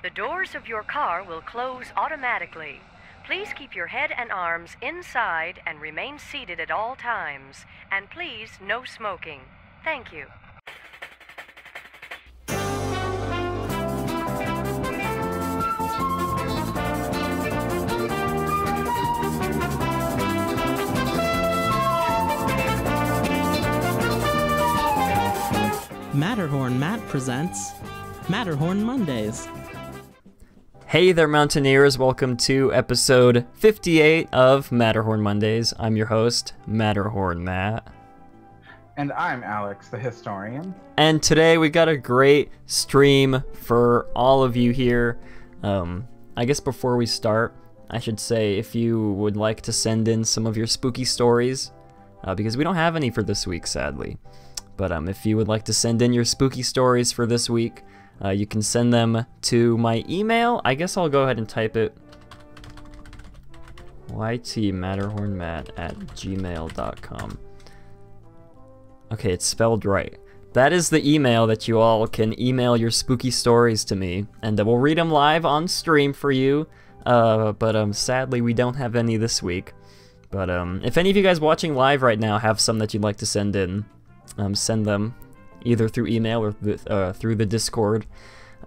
The doors of your car will close automatically. Please keep your head and arms inside and remain seated at all times. And please, no smoking. Thank you. Matterhorn Matt presents Matterhorn Mondays. Hey there, Mountaineers. Welcome to episode 58 of Matterhorn Mondays. I'm your host, Matterhorn Matt. And I'm Alex, the historian. And today we got a great stream for all of you here. I guess before we start, I should say if you would like to send in some of your spooky stories, because we don't have any for this week, sadly. But if you would like to send in your spooky stories for this week, you can send them to my email. I guess I'll go ahead and type it. ytmatterhornmatt@gmail.com. Okay, it's spelled right. That is the email that you all can email your spooky stories to me, and we'll read them live on stream for you. But sadly, we don't have any this week. But if any of you guys watching live right now have some that you'd like to send in, send them either through email or through the Discord,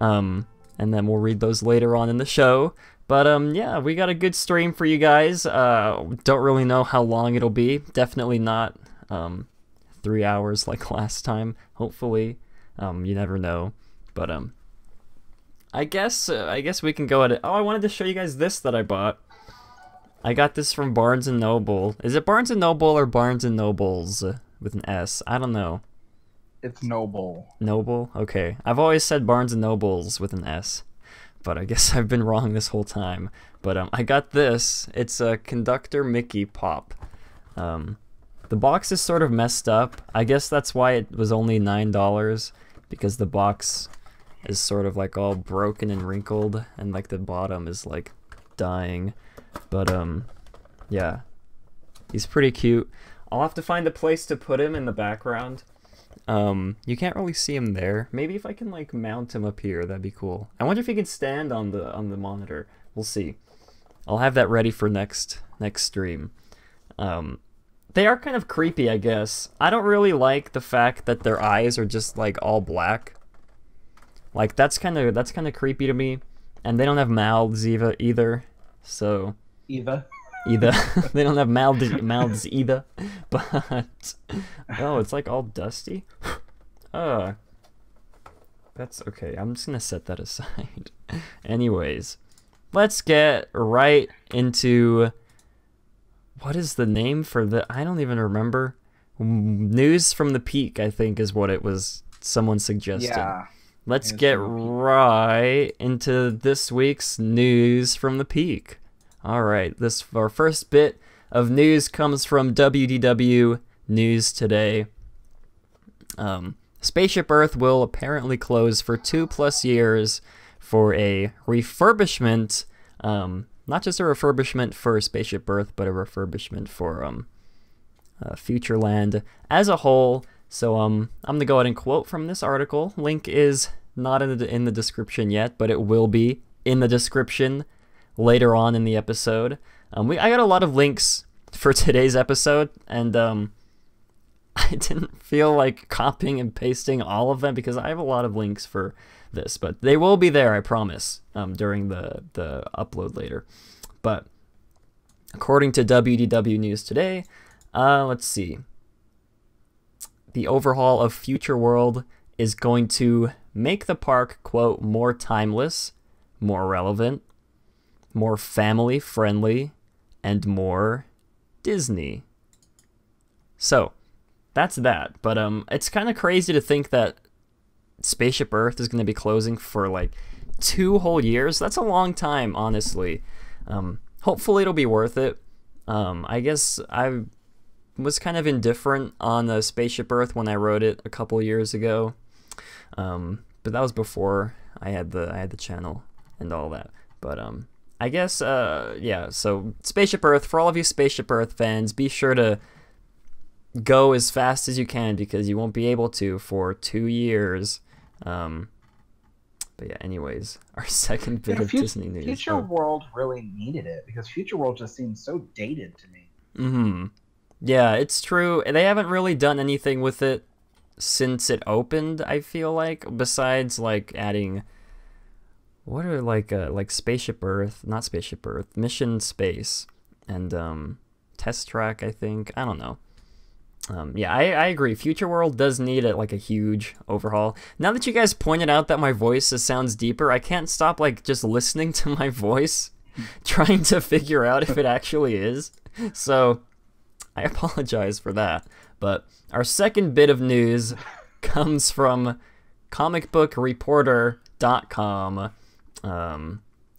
and then we'll read those later on in the show. But yeah, we got a good stream for you guys. Don't really know how long it'll be. Definitely not 3 hours like last time. Hopefully, you never know. But I guess we can go at it. Oh, I wanted to show you guys this that I bought. I got this from Barnes & Noble. Is it Barnes & Noble or Barnes & Nobles? With an S. I don't know. It's Noble. Noble? Okay. I've always said Barnes & Nobles with an S, but I guess I've been wrong this whole time. But I got this. It's a Conductor Mickey Pop. The box is sort of messed up. I guess that's why it was only $9, because the box is sort of like all broken and wrinkled, and like the bottom is like dying. But yeah. He's pretty cute. I'll have to find a place to put him in the background. You can't really see him there. Maybe if I can like mount him up here, that'd be cool. I wonder if he can stand on the monitor. We'll see. I'll have that ready for next stream. They are kind of creepy, I guess. I don't really like the fact that their eyes are just like all black. Like that's kind of creepy to me. And they don't have mouths either. So either they don't have mouths either, but oh, it's like all dusty. That's okay. I'm just gonna set that aside. Anyways, let's get right into what is the name for the? I don't even remember. News from the Peak, I think, is what it was. Someone suggested. Yeah. Let's get right into this week's News from the Peak. Alright, our first bit of news comes from WDW News Today. Spaceship Earth will apparently close for 2+ years for a refurbishment, not just a refurbishment for Spaceship Earth, but a refurbishment for Futureland as a whole. So I'm going to go ahead and quote from this article. Link is not in the description yet, but it will be in the description later on in the episode. I got a lot of links for today's episode, and I didn't feel like copying and pasting all of them because I have a lot of links for this, but they will be there, I promise, during the upload later. But according to WDW News Today, let's see. The overhaul of Future World is going to make the park, quote, more timeless, more relevant, more family-friendly, and more Disney. So, that's that. But it's kind of crazy to think that Spaceship Earth is going to be closing for like 2 whole years. That's a long time, honestly. Hopefully it'll be worth it. I guess I was kind of indifferent on Spaceship Earth when I wrote it a couple years ago. But that was before I had the channel and all that. But I guess, yeah, so Spaceship Earth, for all of you Spaceship Earth fans, be sure to go as fast as you can because you won't be able to for 2 years. But yeah, anyways, our second bit You know, of Disney news. Future World really needed it because Future World just seems so dated to me. Mm-hmm. Yeah, it's true. They haven't really done anything with it since it opened, I feel like, besides like adding what are like Spaceship Earth, not Spaceship Earth, Mission Space and Test Track, I think. I don't know. Yeah, I agree. Future World does need like a huge overhaul. Now that you guys pointed out that my voice sounds deeper, I can't stop like just listening to my voice, trying to figure out if it actually is. So I apologize for that. But our second bit of news comes from comicbookreporter.com.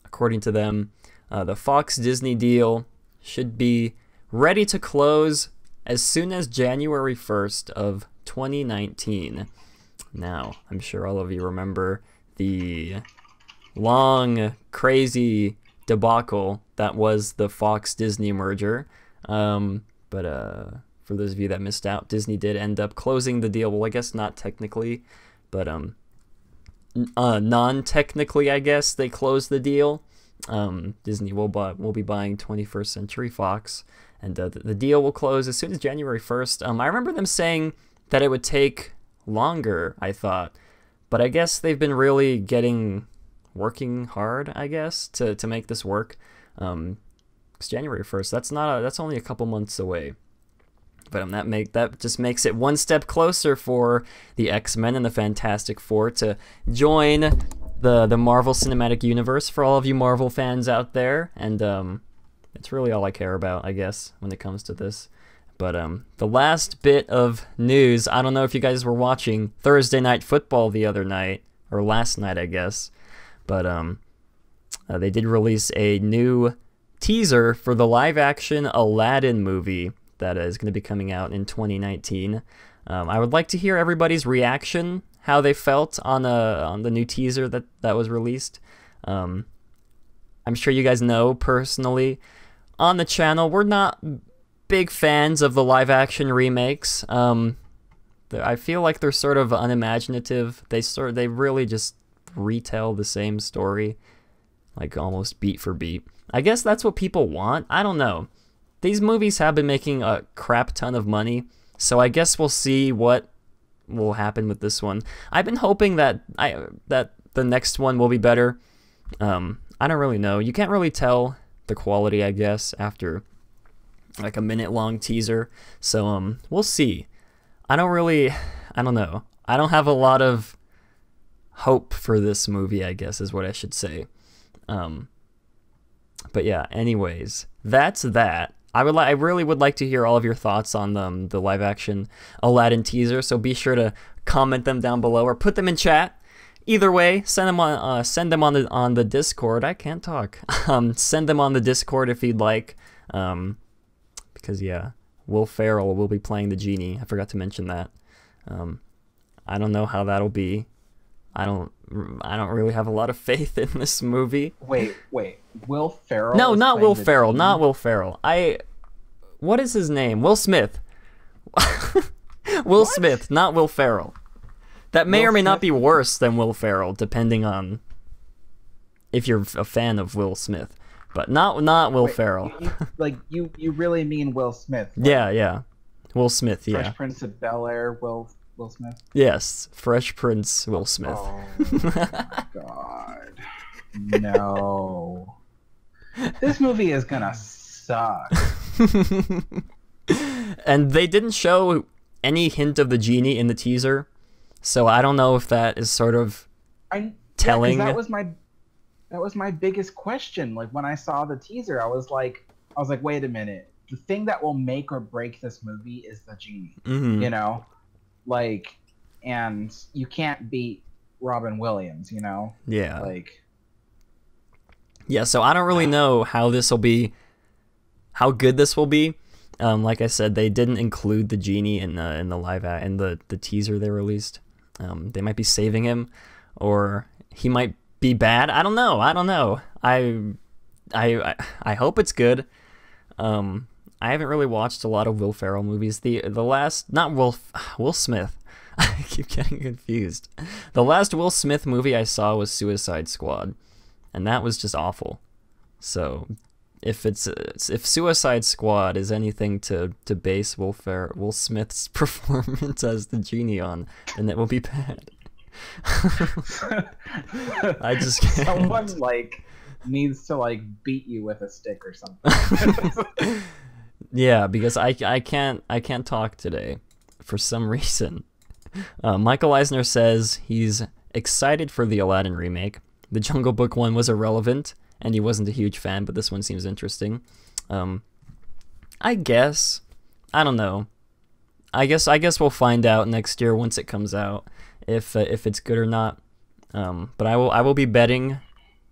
According to them, the Fox Disney deal should be ready to close as soon as January 1st of 2019. Now, I'm sure all of you remember the long, crazy debacle that was the Fox-Disney merger. But for those of you that missed out, Disney did end up closing the deal. Well, I guess not technically, but non-technically, I guess, they closed the deal. Disney will be buying 21st Century Fox. And the deal will close as soon as January 1st. I remember them saying that it would take longer, I thought. But I guess they've been really working hard, I guess, to make this work. It's January 1st. That's only a couple months away. But that just makes it one step closer for the X-Men and the Fantastic Four to join the Marvel Cinematic Universe for all of you Marvel fans out there. And it's really all I care about, I guess, when it comes to this. But the last bit of news, I don't know if you guys were watching Thursday Night Football the other night, or last night, I guess. But they did release a new teaser for the live-action Aladdin movie that is going to be coming out in 2019. I would like to hear everybody's reaction, how they felt on the new teaser that was released. I'm sure you guys know personally, on the channel, we're not big fans of the live-action remakes. I feel like they're sort of unimaginative. They really just retell the same story, like almost beat for beat. I guess that's what people want. I don't know. These movies have been making a crap ton of money, so I guess we'll see what will happen with this one. I've been hoping that the next one will be better. I don't really know. You can't really tell the quality, I guess, after like a minute-long teaser. So we'll see. I don't know. I don't have a lot of hope for this movie, I guess, is what I should say. But yeah, anyways, that's that. I really would like to hear all of your thoughts on the live-action Aladdin teaser, so be sure to comment them down below or put them in chat. Either way, send them on the Discord. I can't talk. Send them on the Discord if you'd like. Because yeah, Will Ferrell will be playing the genie. I forgot to mention that. I don't know how that'll be. I don't really have a lot of faith in this movie. Wait. Will Ferrell? No, not Will the Ferrell. genie? Not Will Ferrell. What is his name? Will Smith. Will Smith, not Will Ferrell. That may or may not be worse than Will Ferrell, depending on if you're a fan of Will Smith. But not Will Ferrell. You really mean Will Smith? Like Yeah. Will Smith, yeah. Fresh Prince of Bel-Air, Will Smith? Yes, Fresh Prince Will Smith. Oh, God. No. This movie is gonna suck. And they didn't show any hint of the genie in the teaser, so I don't know if that is sort of telling. Yeah, that was my biggest question. Like when I saw the teaser, I was like, wait a minute. The thing that will make or break this movie is the genie. Mm-hmm. You know, like, and you can't beat Robin Williams. You know. Yeah. Like. Yeah. So I don't really know how good this will be. Like I said, they didn't include the genie in the teaser they released. They might be saving him, or he might be bad. I don't know. I hope it's good. I haven't really watched a lot of Will Ferrell movies. The last, not Will Smith. I keep getting confused. The last Will Smith movie I saw was Suicide Squad, and that was just awful. So, if Suicide Squad is anything to base Will Smith's performance as the genie on, then it will be bad. I just can't. Someone needs to beat you with a stick or something. Yeah, because I can't talk today for some reason. Michael Eisner says he's excited for the Aladdin remake. The Jungle Book one was irrelevant, and he wasn't a huge fan, but this one seems interesting. I guess. I don't know. I guess we'll find out next year once it comes out if it's good or not. But I will be betting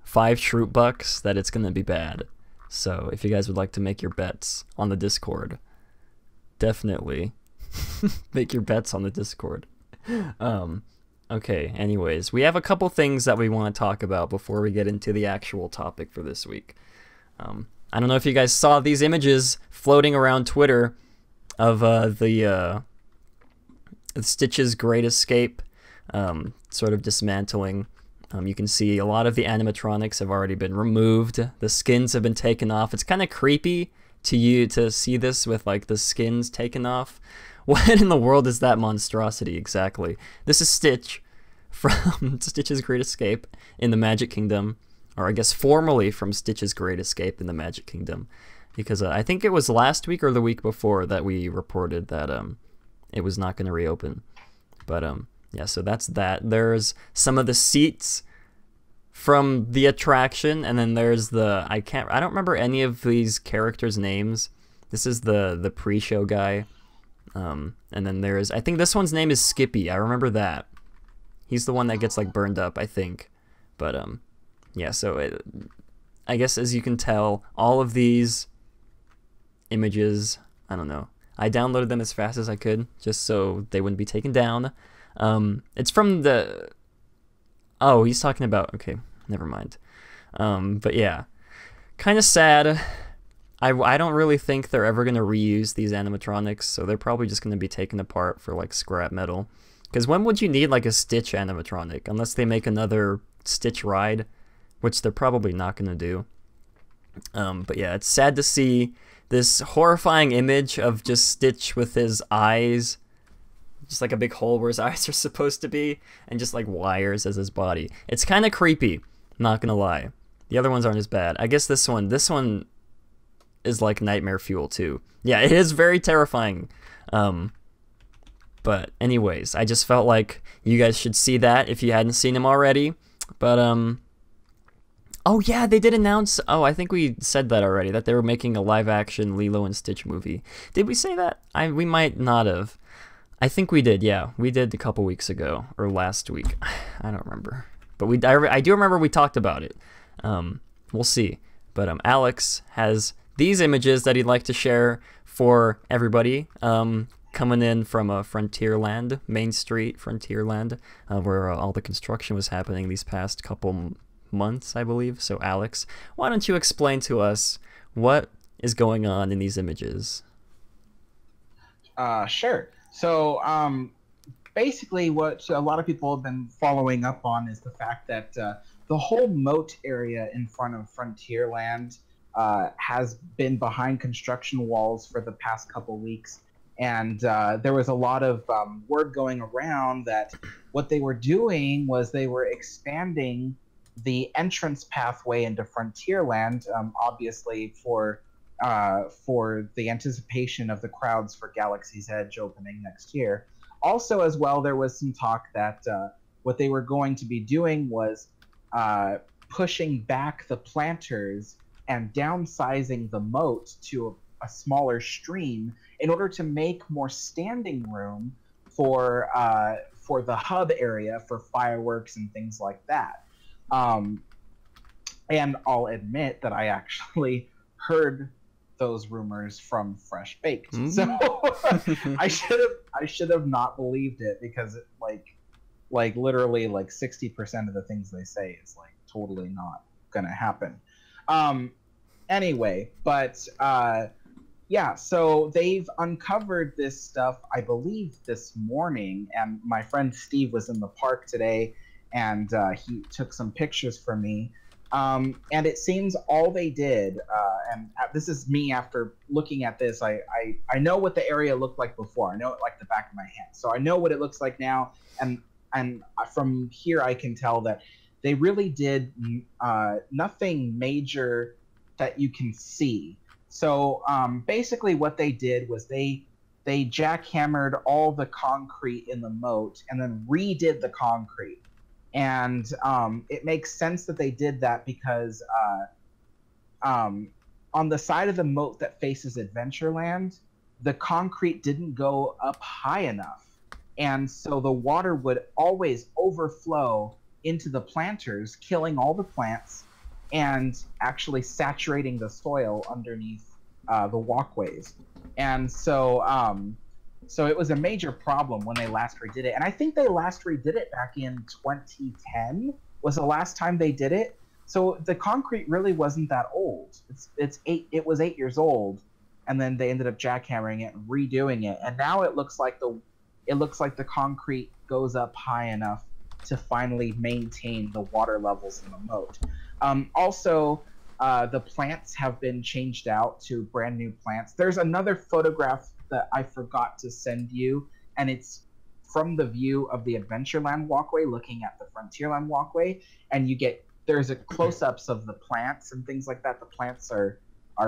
5 Shroot Bucks that it's gonna be bad. So if you guys would like to make your bets on the Discord, definitely make your bets on the Discord. Okay, anyways, we have a couple things that we want to talk about before we get into the actual topic for this week. I don't know if you guys saw these images floating around Twitter of the Stitch's Great Escape sort of dismantling. You can see a lot of the animatronics have already been removed. The skins have been taken off. It's kind of creepy to see this with the skins taken off. What in the world is that monstrosity exactly? This is Stitch from Stitch's Great Escape in the Magic Kingdom, or I guess formerly from Stitch's Great Escape in the Magic Kingdom, because I think it was last week or the week before that we reported that it was not going to reopen. But yeah, so that's that. There's some of the seats from the attraction, and then there's I don't remember any of these characters' names. This is the pre-show guy. And then I think this one's name is Skippy. I remember that. He's the one that gets burned up, I think. But yeah, so I guess as you can tell, all of these images, I don't know. I downloaded them as fast as I could just so they wouldn't be taken down. It's from the... Oh, he's talking about... Okay, never mind. But yeah, kind of sad. I don't really think they're ever going to reuse these animatronics, so they're probably just going to be taken apart for scrap metal. Because when would you need a Stitch animatronic? Unless they make another Stitch ride, which they're probably not going to do. But yeah, it's sad to see this horrifying image of just Stitch with his eyes, just a big hole where his eyes are supposed to be, and just wires as his body. It's kind of creepy, not gonna lie. The other ones aren't as bad. I guess this one is nightmare fuel too. Yeah, it is very terrifying. But anyways, I just felt like you guys should see that if you hadn't seen him already. But oh yeah, they did announce, I think we said that already, that they were making a live action Lilo and Stitch movie. Did we say that? We might not have. I think we did, yeah. We did a couple weeks ago, or last week. I don't remember. But I do remember we talked about it. We'll see. But Alex has these images that he'd like to share for everybody, coming in from Frontierland, Main Street, Frontierland, where all the construction was happening these past couple months, I believe. So Alex, why don't you explain to us what is going on in these images? Sure. So basically what a lot of people have been following up on is the fact that the whole moat area in front of Frontierland has been behind construction walls for the past couple weeks. And there was a lot of word going around that what they were doing was they were expanding the entrance pathway into Frontierland, obviously for the anticipation of the crowds for Galaxy's Edge opening next year. Also, as well, there was some talk that what they were going to be doing was pushing back the planters and downsizing the moat to a smaller stream in order to make more standing room for the hub area for fireworks and things like that. And I'll admit that I actually heard those rumors from Fresh Baked. So I should have not believed it, because it, literally 60% of the things they say is totally not gonna happen. Anyway, but Yeah, so they've uncovered this stuff, I believe, this morning, and my friend Steve was in the park today, and he took some pictures for me. And it seems all they did, and this is me after looking at this. I know what the area looked like before. I know it like the back of my hand, so I know what it looks like now. And from here, I can tell that they really did nothing major that you can see. So basically, what they did was they jackhammered all the concrete in the moat and then redid the concrete. And it makes sense that they did that because on the side of the moat that faces Adventureland, the concrete didn't go up high enough. And so the water would always overflow into the planters, killing all the plants and actually saturating the soil underneath the walkways. And so it was a major problem when they last redid it. And I think they last redid it back in 2010 was the last time they did it. So the concrete really wasn't that old. It was 8 years old, and then they ended up jackhammering it and redoing it. And now it looks like the concrete goes up high enough to finally maintain the water levels in the moat. Also, the plants have been changed out to brand new plants. There's another photograph that I forgot to send you, and it's from the view of the Adventureland walkway looking at the Frontierland walkway, and there's a close-ups of the plants and things like that. The plants are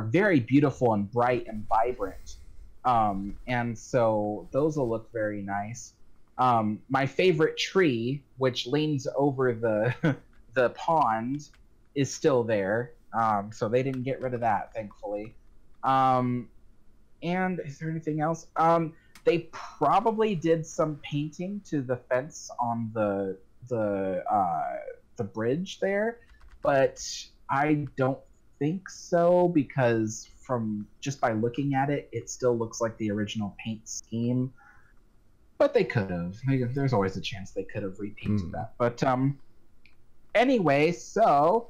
very beautiful and bright and vibrant. And so those will look very nice. My favorite tree, which leans over the pond, is still there. So they didn't get rid of that, thankfully. And is there anything else? They probably did some painting to the fence on the bridge there, but I don't think so, because from just by looking at it, it still looks like the original paint scheme. But they could have. There's always a chance they could have repainted that. But anyway, so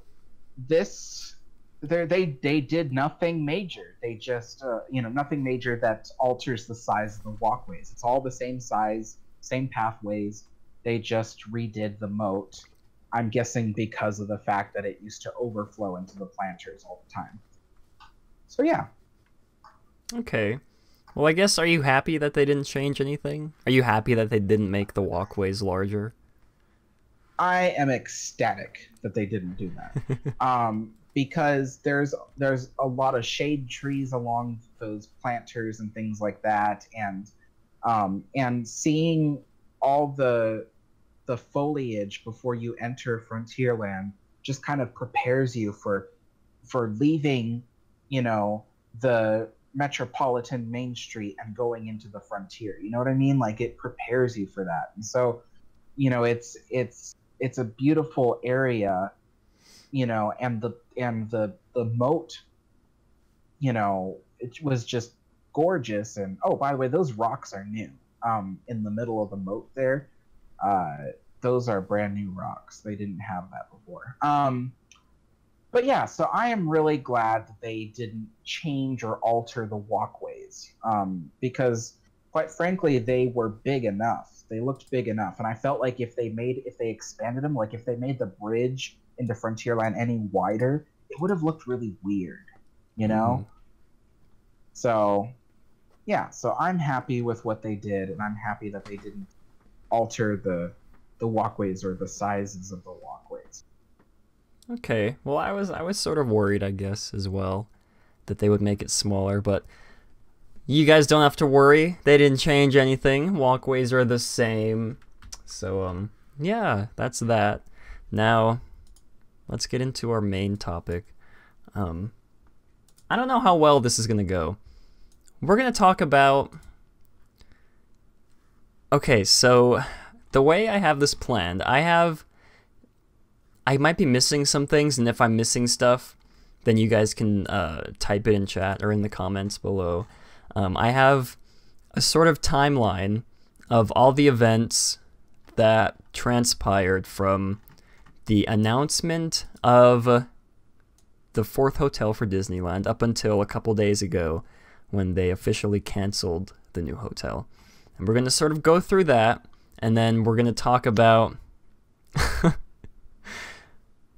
they did nothing major. They just nothing major that alters the size of the walkways. It's all the same size, same pathways. They just redid the moat. I'm guessing because of the fact that it used to overflow into the planters all the time. So yeah. Okay. Well, I guess, are you happy that they didn't change anything? Are you happy that they didn't make the walkways larger? I am ecstatic that they didn't do that. Because there's a lot of shade trees along those planters and things like that, and seeing all the foliage before you enter Frontierland just kind of prepares you for leaving, the metropolitan Main Street and going into the frontier. You know what I mean? Like, it prepares you for that. And so, it's a beautiful area, and the moat, it was just gorgeous. And oh, by the way, those rocks are new. In the middle of the moat there, those are brand new rocks. They didn't have that before. But yeah, so I am really glad that they didn't change or alter the walkways, because quite frankly, they were big enough. They looked big enough, and I felt like if they expanded them, like if they made the bridge into Frontierland any wider, it would have looked really weird, So yeah, so I'm happy with what they did, and I'm happy that they didn't alter the walkways or the sizes of the walkways. Okay, well, I was sort of worried, I guess, as well, that they would make it smaller, but you guys don't have to worry. They didn't change anything. Walkways are the same. So, yeah, that's that. Now, let's get into our main topic. I don't know how well this is going to go. We're going to talk about... Okay, so the way I have this planned, I might be missing some things, and if I'm missing stuff, then you guys can type it in chat or in the comments below. I have a sort of timeline of all the events that transpired from the announcement of the 4th hotel for Disneyland up until a couple days ago, when they officially canceled the new hotel. And we're going to sort of go through that, and then we're going to talk about...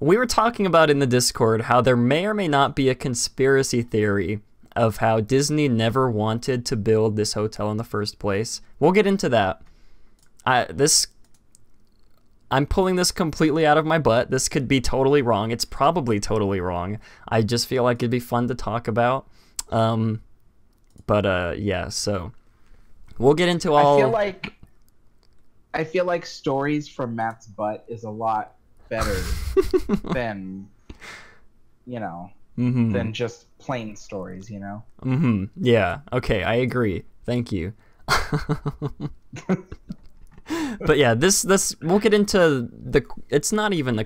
We were talking about in the Discord how there may or may not be a conspiracy theory of how Disney never wanted to build this hotel in the first place. We'll get into that. I'm pulling this completely out of my butt. This could be totally wrong. It's probably totally wrong. I just feel like it'd be fun to talk about. Yeah, so we'll get into all... I feel like stories from Matt's butt is a lot better than, than just plain stories, Yeah, okay, I agree. Thank you. But yeah, this we'll get into it's not even a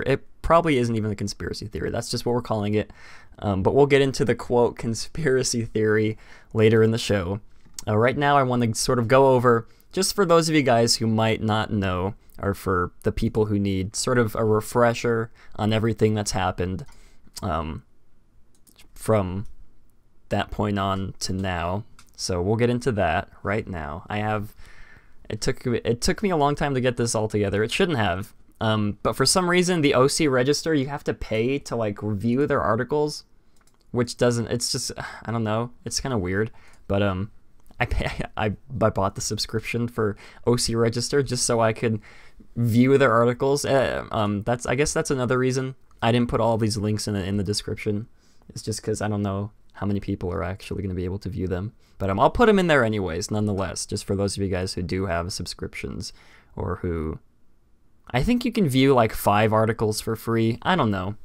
it probably isn't even a conspiracy theory. That's just what we're calling it. But we'll get into the quote conspiracy theory later in the show. Right now I want to sort of go over, just for those of you guys who might not know, or for the people who need sort of a refresher on everything that's happened from that point on to now. So we'll get into that right now. It took me a long time to get this all together. It shouldn't have. But for some reason, the OC Register, you have to pay to like review their articles, which doesn't. It's just, I don't know. It's kind of weird. But I bought the subscription for OC Register just so I could view their articles. I guess that's another reason I didn't put all these links in the description. It's just because I don't know how many people are actually going to be able to view them. But I'll put them in there anyways, nonetheless, just for those of you guys who do have subscriptions, or who... I think you can view like 5 articles for free. I don't know.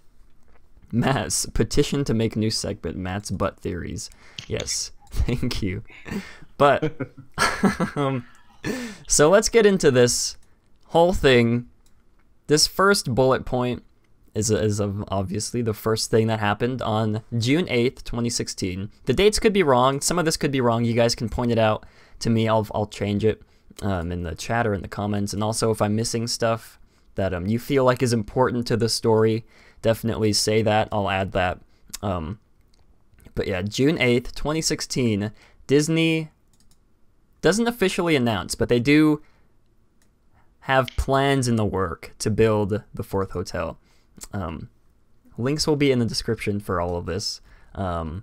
Matt's petition to make new segment, Matt's butt theories. Yes, thank you. But, so let's get into this whole thing. This first bullet point is obviously the first thing that happened on June 8th, 2016. The dates could be wrong. Some of this could be wrong. You guys can point it out to me. I'll change it in the chat or in the comments. And also, if I'm missing stuff that you feel like is important to the story, definitely say that. I'll add that. But yeah, June 8th, 2016, Disney doesn't officially announce, but they do have plans in the work to build the 4th hotel. Links will be in the description for all of this. The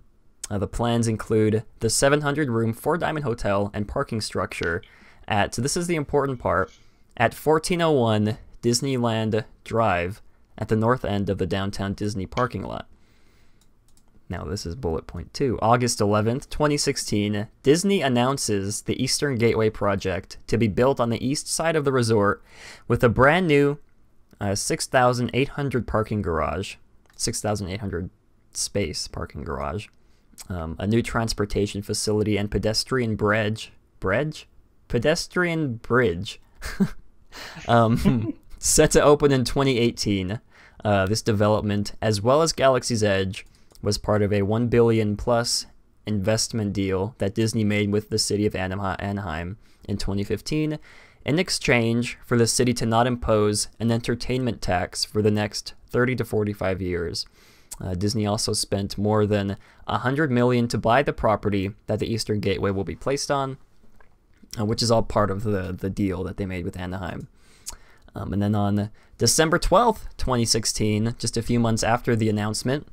plans include the 700-room 4-diamond hotel and parking structure at, so this is the important part, at 1401 Disneyland Drive at the north end of the downtown Disney parking lot. Now this is bullet point 2. August 11th, 2016, Disney announces the Eastern Gateway project to be built on the east side of the resort with a brand new 6,800 parking garage, 6,800 space parking garage, a new transportation facility and pedestrian bridge, set to open in 2018. This development, as well as Galaxy's Edge, was part of a $1 billion plus investment deal that Disney made with the city of Anaheim in 2015, in exchange for the city to not impose an entertainment tax for the next 30 to 45 years. Disney also spent more than $100 million to buy the property that the Eastern Gateway will be placed on, which is all part of the deal that they made with Anaheim. And then on December 12th, 2016, just a few months after the announcement,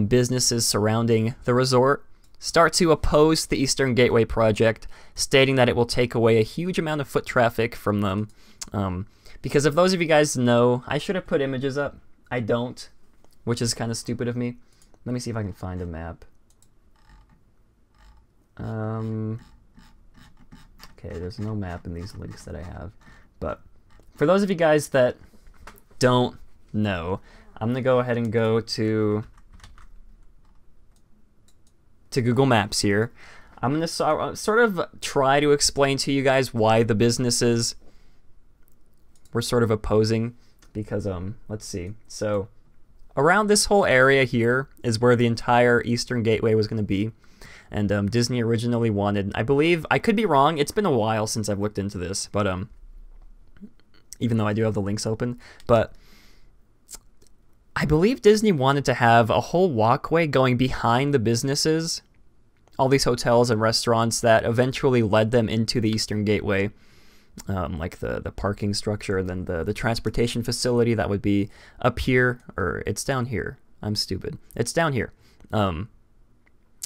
businesses surrounding the resort start to oppose the Eastern Gateway project, stating that it will take away a huge amount of foot traffic from them. Because if those of you guys know, I should have put images up. I don't, which is kind of stupid of me. Let me see if I can find a map. Okay, there's no map in these links that I have. But for those of you guys that don't know, I'm going to go ahead and go to Google Maps here. I'm going to sort of try to explain to you guys why the businesses were sort of opposing, because let's see. So around this whole area here is where the entire Eastern Gateway was going to be. And Disney originally wanted, I believe, I could be wrong, it's been a while since I've looked into this, but even though I do have the links open, but I believe Disney wanted to have a whole walkway going behind the businesses all these hotels and restaurants that eventually led them into the Eastern Gateway, like the parking structure, and then the transportation facility that would be up here, or it's down here. I'm stupid. It's down here.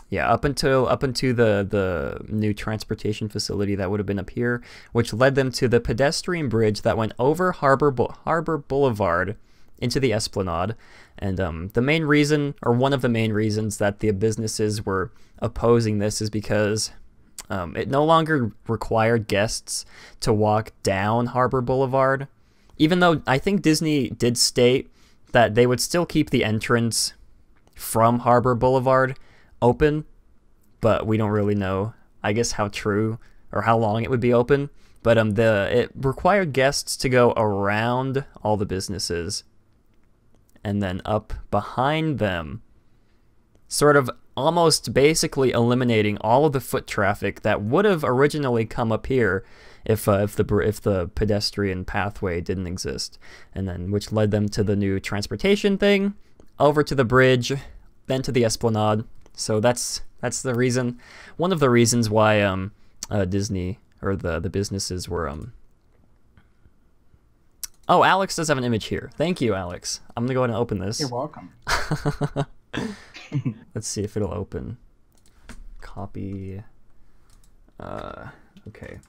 Yeah, up until the new transportation facility that would have been up here, which led them to the pedestrian bridge that went over Harbor Boulevard into the Esplanade. And the main reason, or one of the main reasons that the businesses were opposing this is because it no longer required guests to walk down Harbor Boulevard, even though I think Disney did state that they would still keep the entrance from Harbor Boulevard open, but we don't really know, I guess, how true or how long it would be open. But it required guests to go around all the businesses and then up behind them, sort of almost basically eliminating all of the foot traffic that would have originally come up here if the pedestrian pathway didn't exist, and then which led them to the new transportation thing, over to the bridge, then to the Esplanade. So that's the reason, one of the reasons why Disney, or the businesses were Oh, Alex does have an image here. Thank you, Alex. I'm gonna go ahead and open this. You're welcome. Let's see if it'll open. Copy. Okay.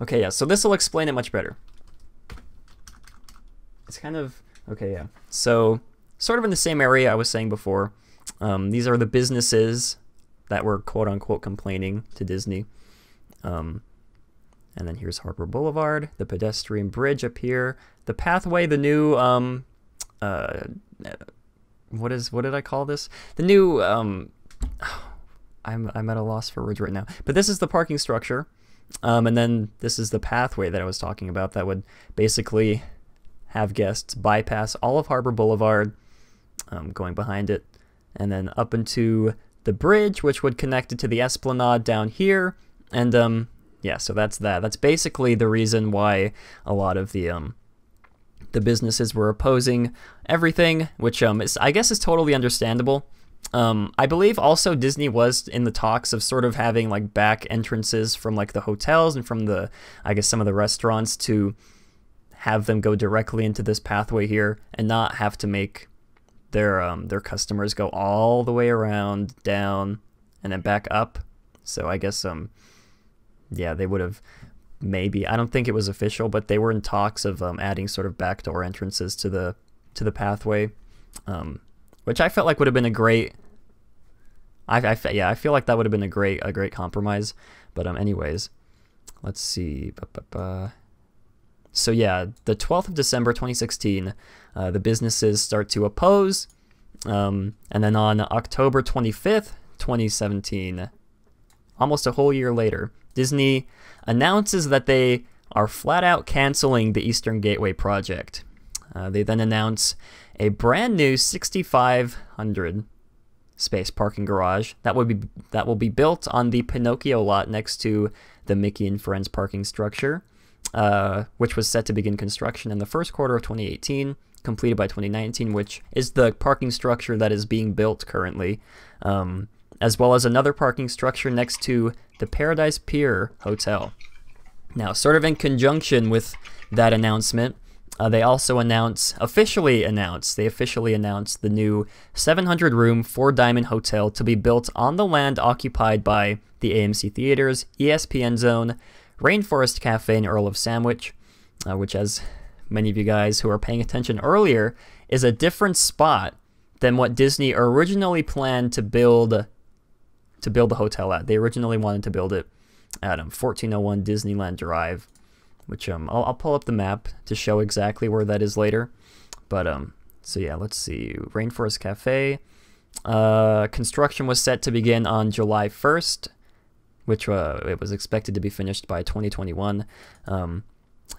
Okay, yeah, so this will explain it much better. It's kind of, okay, yeah. So, sort of in the same area I was saying before. These are the businesses that were quote-unquote complaining to Disney. And then here's Harbor Boulevard, the pedestrian bridge up here, the pathway, the new, what did I call this? The new, I'm at a loss for words right now. But this is the parking structure. And then this is the pathway that I was talking about that would basically have guests bypass all of Harbor Boulevard, going behind it, and then up into the bridge, which would connect it to the Esplanade down here. And yeah, so that's that. That's basically the reason why a lot of the businesses were opposing everything, which I guess is totally understandable. I believe also Disney was in the talks of sort of having like back entrances from like the hotels and from the, I guess, some of the restaurants, to have them go directly into this pathway here and not have to make their customers go all the way around, down, and then back up. So I guess yeah, they would have maybe, I don't think it was official, but they were in talks of adding sort of backdoor entrances to the pathway, which I felt like would have been a great. I feel like that would have been a great compromise. But anyways, let's see. So yeah, the 12th of December 2016, the businesses start to oppose, and then on October 25th, 2017, almost a whole year later, Disney announces that they are flat out canceling the Eastern Gateway project. They then announce a brand new 6,500 space parking garage that will be built on the Pinocchio lot next to the Mickey and Friends parking structure, which was set to begin construction in the first quarter of 2018, completed by 2019, which is the parking structure that is being built currently, as well as another parking structure next to the Paradise Pier Hotel. Now, sort of in conjunction with that announcement, they also officially announced the new 700-room 4-diamond hotel to be built on the land occupied by the AMC Theaters, ESPN Zone, Rainforest Cafe, and Earl of Sandwich, which, as many of you guys who are paying attention earlier, is a different spot than what Disney originally planned to build the hotel at. They originally wanted to build it at 1401 Disneyland Drive, which I'll pull up the map to show exactly where that is later. But so yeah, let's see. Rainforest Cafe. Construction was set to begin on July 1st, which it was expected to be finished by 2021.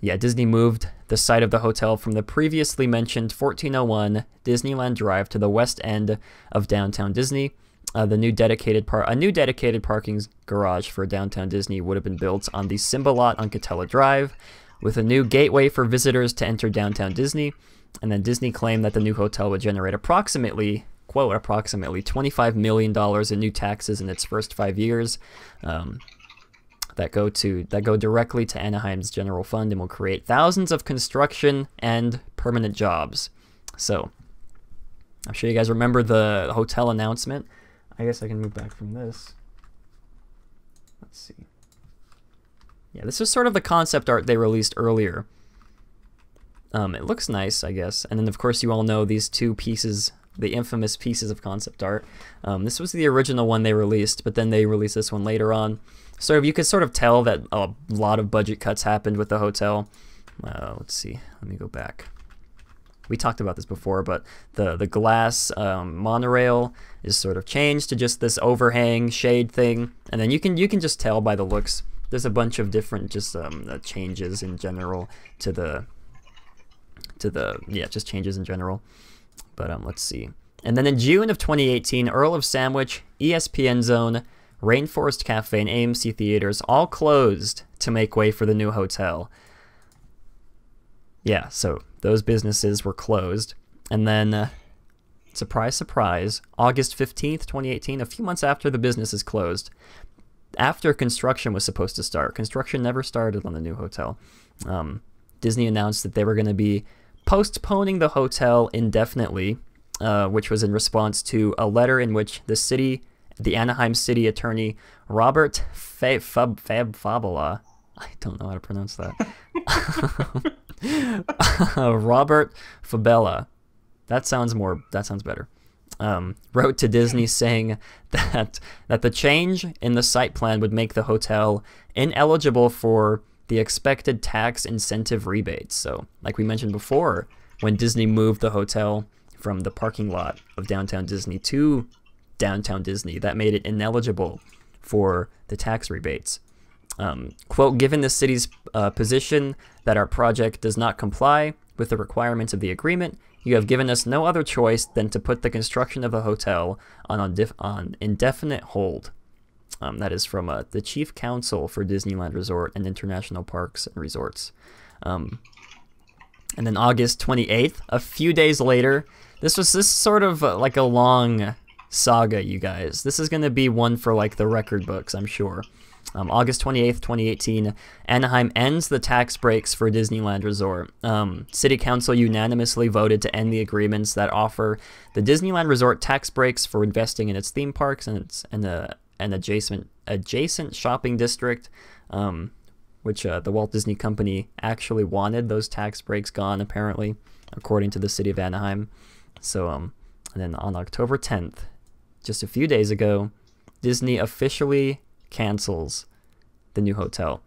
Yeah, Disney moved the site of the hotel from the previously mentioned 1401 Disneyland Drive to the west end of downtown Disney. A new dedicated parking garage for downtown Disney would have been built on the Simba lot on Catella Drive, with a new gateway for visitors to enter downtown Disney. And then Disney claimed that the new hotel would generate approximately quote, approximately $25 million in new taxes in its first 5 years that go directly to Anaheim's general fund and will create thousands of construction and permanent jobs. So I'm sure you guys remember the hotel announcement. I guess I can move back from this. Let's see. Yeah, this is sort of the concept art they released earlier. It looks nice, I guess. And then, of course, you all know these two pieces, the infamous pieces of concept art. This was the original one they released, but then they released this one later on. So you could sort of tell that a lot of budget cuts happened with the hotel. Let's see. Let me go back. We talked about this before, but the glass monorail is sort of changed to just this overhang shade thing, and then you can just tell by the looks. There's a bunch of different just changes in general just changes in general. But let's see. And then in June of 2018, Earl of Sandwich, ESPN Zone, Rainforest Cafe, and AMC Theaters all closed to make way for the new hotel. Yeah, so those businesses were closed. And then, surprise, surprise, August 15th, 2018, a few months after the businesses closed, after construction was supposed to start. Construction never started on the new hotel. Disney announced that they were going to be postponing the hotel indefinitely, which was in response to a letter in which the Anaheim City Attorney Robert Fabala, I don't know how to pronounce that. Robert Fabella, that sounds better. Wrote to Disney saying that the change in the site plan would make the hotel ineligible for the expected tax incentive rebates. So, like we mentioned before, when Disney moved the hotel from the parking lot of Downtown Disney to Downtown Disney, that made it ineligible for the tax rebates. Quote, given the city's position that our project does not comply with the requirements of the agreement, you have given us no other choice than to put the construction of the hotel on indefinite hold. That is from the Chief Counsel for Disneyland Resort and International Parks and Resorts. And then August 28th, a few days later, this sort of like a long saga, you guys. This is going to be one for like the record books, I'm sure. August 28th, 2018, Anaheim ends the tax breaks for Disneyland Resort. City Council unanimously voted to end the agreements that offer the Disneyland Resort tax breaks for investing in its theme parks and an adjacent shopping district, which the Walt Disney Company actually wanted those tax breaks gone, apparently, according to the city of Anaheim. So, and then on October 10th, just a few days ago, Disney officially cancels the new hotel.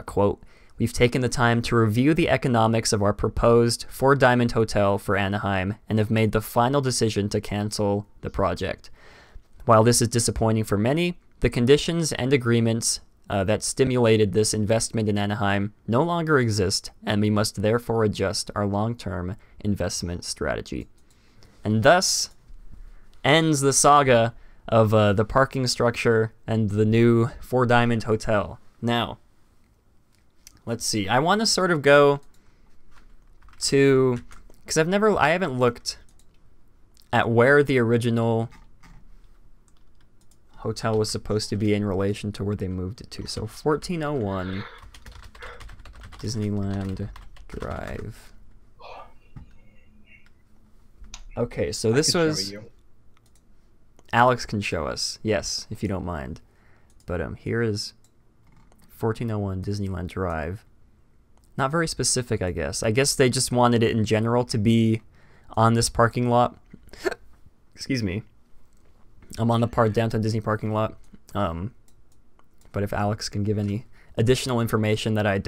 Quote, we've taken the time to review the economics of our proposed Four Diamond Hotel for Anaheim and have made the final decision to cancel the project. While this is disappointing for many, the conditions and agreements that stimulated this investment in Anaheim no longer exist, and we must therefore adjust our long-term investment strategy. And thus ends the saga of the parking structure and the new Four Diamond Hotel. Now, let's see. I want to sort of go to, because I haven't looked at where the original hotel was supposed to be in relation to where they moved it to. So 1401 Disneyland Drive. Okay, so this was... Alex can show us, yes, if you don't mind. But here is 1401 Disneyland Drive. Not very specific, I guess. I guess they just wanted it in general to be on this parking lot. Excuse me. I'm on the Downtown Disney parking lot. But if Alex can give any additional information that I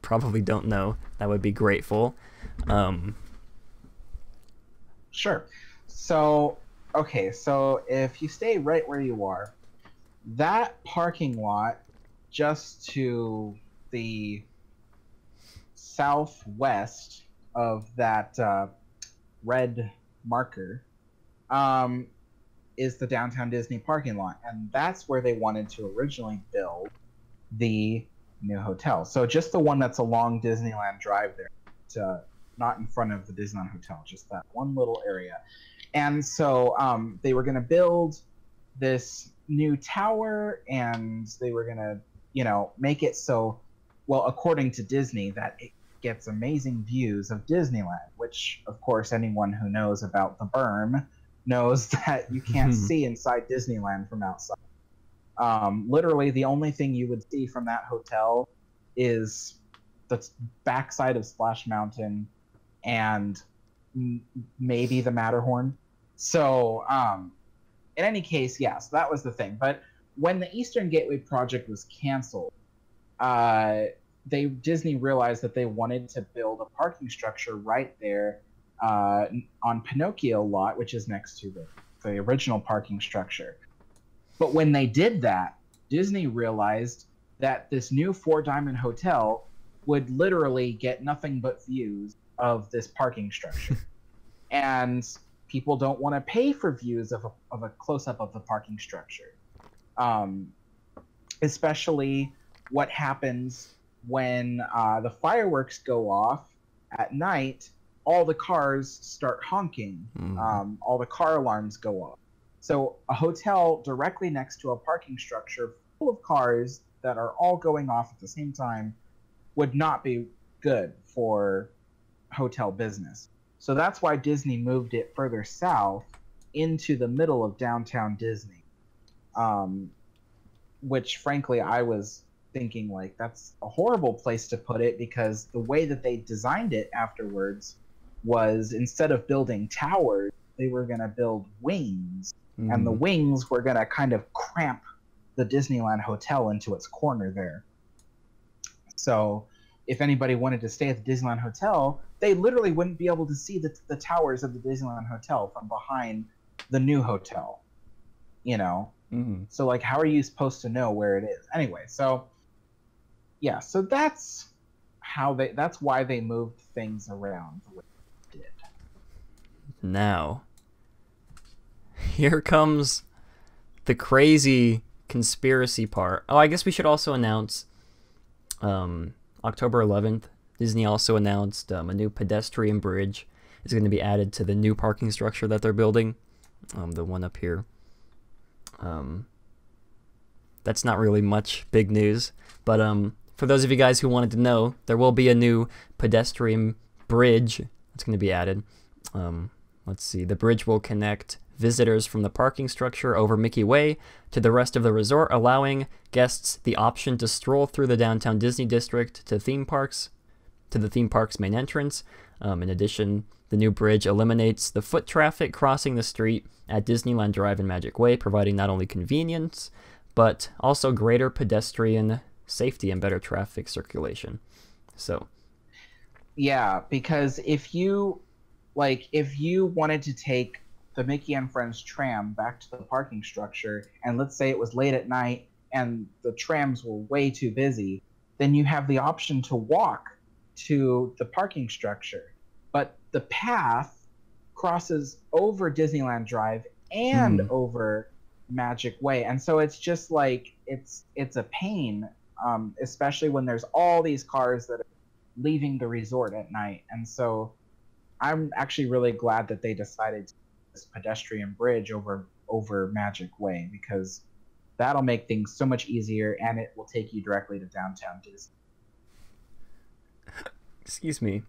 probably don't know, that would be grateful. Sure. So, okay, so if you stay right where you are, that parking lot just to the southwest of that red marker is the Downtown Disney parking lot, and that's where they wanted to originally build the new hotel. So just the one that's along Disneyland Drive there, not in front of the Disneyland Hotel, just that one little area. And so they were going to build this new tower, and they were going to, make it so, well, according to Disney, that it gets amazing views of Disneyland, which, of course, anyone who knows about the berm knows that you can't see inside Disneyland from outside. Literally, the only thing you would see from that hotel is the backside of Splash Mountain and maybe the Matterhorn. So, in any case, yes, that was the thing. But when the Eastern Gateway project was canceled, Disney realized that they wanted to build a parking structure right there on Pinocchio lot, which is next to the original parking structure. But when they did that, Disney realized that this new Four Diamond Hotel would literally get nothing but views of this parking structure. And people don't want to pay for views of a close-up of the parking structure. Especially what happens when the fireworks go off at night, all the cars start honking. All the car alarms go off. So a hotel directly next to a parking structure full of cars that are all going off at the same time would not be good for hotel business. So that's why Disney moved it further south into the middle of downtown Disney. Which, frankly, I was thinking, like, that's a horrible place to put it, because the way that they designed it afterwards was, instead of building towers, they were going to build wings. And the wings were going to kind of cramp the Disneyland Hotel into its corner there. So if anybody wanted to stay at the Disneyland Hotel, they literally wouldn't be able to see the towers of the Disneyland Hotel from behind the new hotel. So, like, how are you supposed to know where it is? Anyway, so yeah, so that's why they moved things around the way they did. Now, here comes the crazy conspiracy part. Oh, I guess we should also announce October 11th, Disney also announced a new pedestrian bridge is going to be added to the new parking structure that they're building, the one up here. That's not really much big news, but for those of you guys who wanted to know, there will be a new pedestrian bridge that's going to be added. Let's see, the bridge will connect visitors from the parking structure over Mickey Way to the rest of the resort, allowing guests the option to stroll through the downtown Disney district to the theme park's main entrance. In addition, the new bridge eliminates the foot traffic crossing the street at Disneyland Drive and Magic Way, providing not only convenience, but also greater pedestrian safety and better traffic circulation. So, yeah, because if you wanted to take the Mickey and Friends tram back to the parking structure, and let's say it was late at night and the trams were way too busy, then you have the option to walk to the parking structure. But the path crosses over Disneyland Drive and over Magic Way, and so it's just like it's a pain, especially when there's all these cars that are leaving the resort at night. And so I'm actually really glad that they decided to do this pedestrian bridge over Magic Way, because that'll make things so much easier, and it will take you directly to downtown Disney. Excuse me.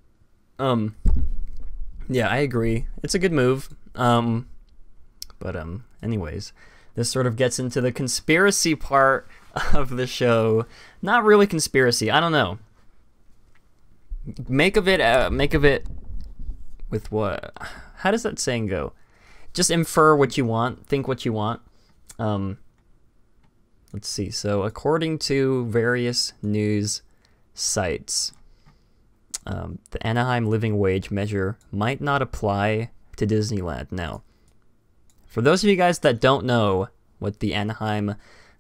Yeah, I agree. It's a good move. But anyways, this sort of gets into the conspiracy part of the show. Not really conspiracy. I don't know. Make of it with what? How does that saying go? Just infer what you want, think what you want. Let's see. So, according to various news sites, the Anaheim living wage measure might not apply to Disneyland. Now, for those of you guys that don't know what the Anaheim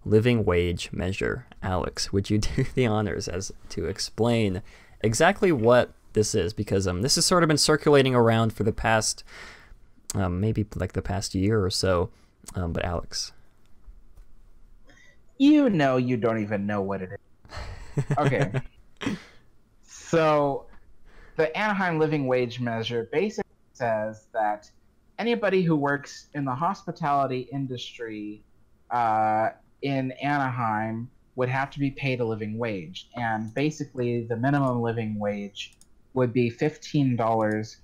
living wage measure, Alex, would you do the honors as to explain exactly what this is? Because this has sort of been circulating around for the past, maybe like the past year or so. But Alex, you don't even know what it is. Okay. So the Anaheim living wage measure basically says that anybody who works in the hospitality industry in Anaheim would have to be paid a living wage. And basically, the minimum living wage would be $15.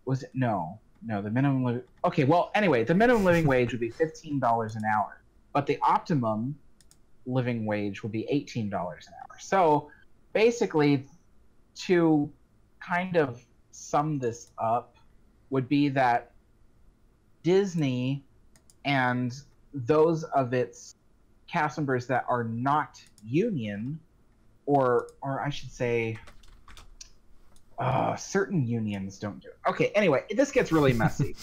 Was it? No, the minimum. Okay, well, anyway, the minimum living wage would be $15 an hour, but the optimum living wage would be $18 an hour. So basically, to kind of sum this up, would be that Disney and those of its cast members that are not union, or I should say, certain unions don't do it. Okay, anyway, this gets really messy.